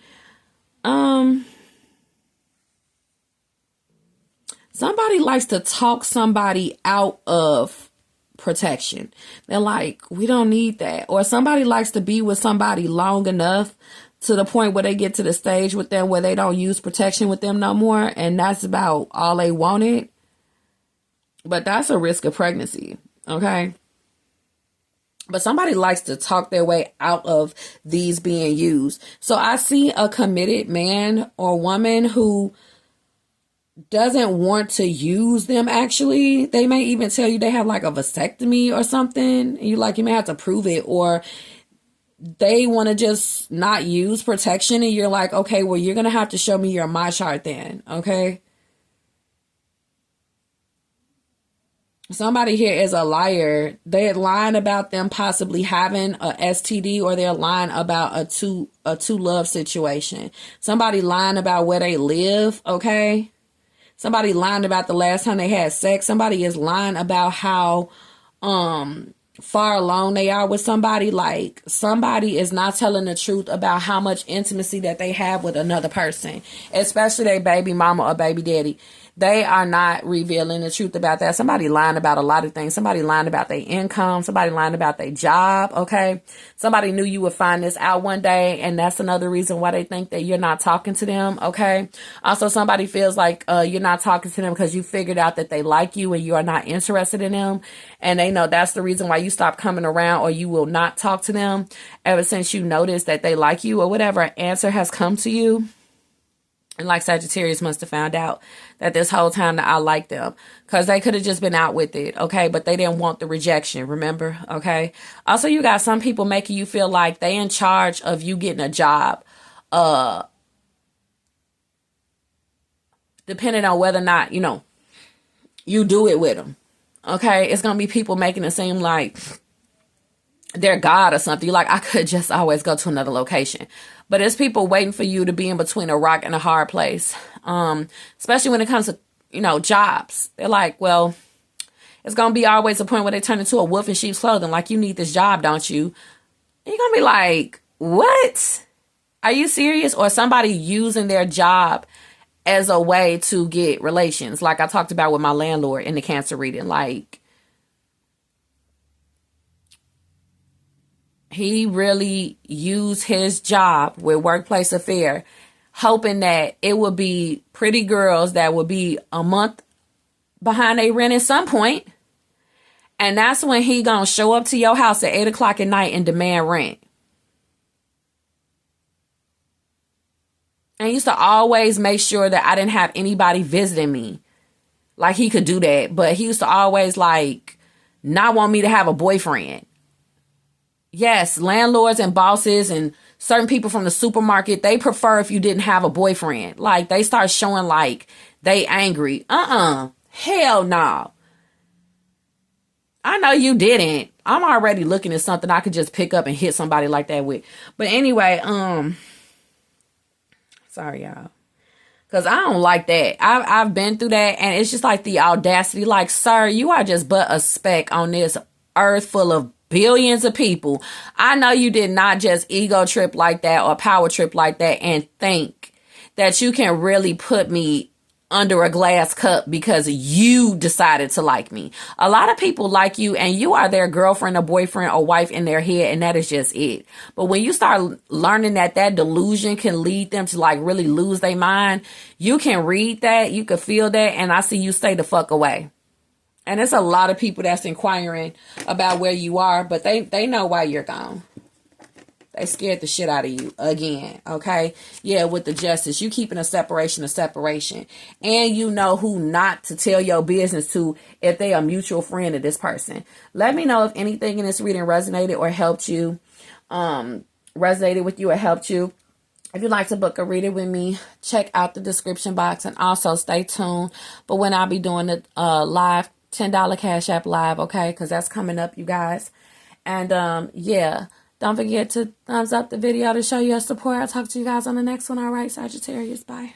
Somebody likes to talk somebody out of protection. They're like, we don't need that. Or somebody likes to be with somebody long enough to the point where they get to the stage with them where they don't use protection with them no more. And that's about all they wanted. But that's a risk of pregnancy. Okay. But somebody likes to talk their way out of these being used. So I see a committed man or woman who doesn't want to use them. Actually, they may even tell you they have like a vasectomy or something. You may have to prove it, or they want to just not use protection. And you're like, okay, well, you're going to have to show me your my chart then. Okay. Somebody here is a liar. They're lying about them possibly having a STD, or they're lying about a two love situation. Somebody lying about where they live. Okay. Somebody lying about the last time they had sex. Somebody is lying about how far along they are with somebody. Like, somebody is not telling the truth about how much intimacy that they have with another person, especially their baby mama or baby daddy. They are not revealing the truth about that. Somebody lying about a lot of things. Somebody lying about their income. Somebody lying about their job. Okay. Somebody knew you would find this out one day, and that's another reason why they think that you're not talking to them. Okay. Also, somebody feels like you're not talking to them because you figured out that they like you and you are not interested in them. And they know that's the reason why you stop coming around, or you will not talk to them ever since you noticed that they like you, or whatever answer has come to you. And like Sagittarius must have found out that this whole time that I like them, because they could have just been out with it. Okay. But they didn't want the rejection. Remember? Okay. Also, you got some people making you feel like they in charge of you getting a job. Depending on whether or not, you do it with them. Okay. It's going to be people making it seem like they're God or something. You're like, I could just always go to another location. But it's people waiting for you to be in between a rock and a hard place. Especially when it comes to, jobs. They're like, well, it's going to be always a point where they turn into a wolf in sheep's clothing. Like, you need this job, don't you? And you're going to be like, what? Are you serious? Or somebody using their job as a way to get relations. Like I talked about with my landlord in the Cancer reading. Like, he really used his job with Workplace Affair, hoping that it would be pretty girls that would be a month behind their rent at some point. And that's when he gonna show up to your house at 8 o'clock at night and demand rent. And he used to always make sure that I didn't have anybody visiting me. Like, he could do that. But he used to always not want me to have a boyfriend. Yes, landlords and bosses and certain people from the supermarket, they prefer if you didn't have a boyfriend. Like, they start showing like they angry. Hell no. I know you didn't. I'm already looking at something I could just pick up and hit somebody like that with. But anyway, sorry, y'all. Because I don't like that. I've been through that, and it's just like the audacity. Like, sir, you are just but a speck on this earth full of billions of people. I know you did not just ego trip like that or power trip like that and think that you can really put me under a glass cup because you decided to like me. A lot of people like you and you are their girlfriend or boyfriend or wife in their head, and that is just it. But when you start learning that delusion can lead them to really lose their mind, you can read that, you can feel that, and I see you stay the fuck away. And it's a lot of people that's inquiring about where you are, but they know why you're gone. They scared the shit out of you again, okay? Yeah, with the justice. You keeping a separation. And you know who not to tell your business to if they are a mutual friend of this person. Let me know if anything in this reading resonated or helped you. Resonated with you or helped you. If you'd like to book a reading with me, check out the description box and also stay tuned for when I'll be doing the live $10 Cash App live, okay? Because that's coming up, you guys. And yeah, don't forget to thumbs up the video to show your support. I'll talk to you guys on the next one. All right, Sagittarius, bye.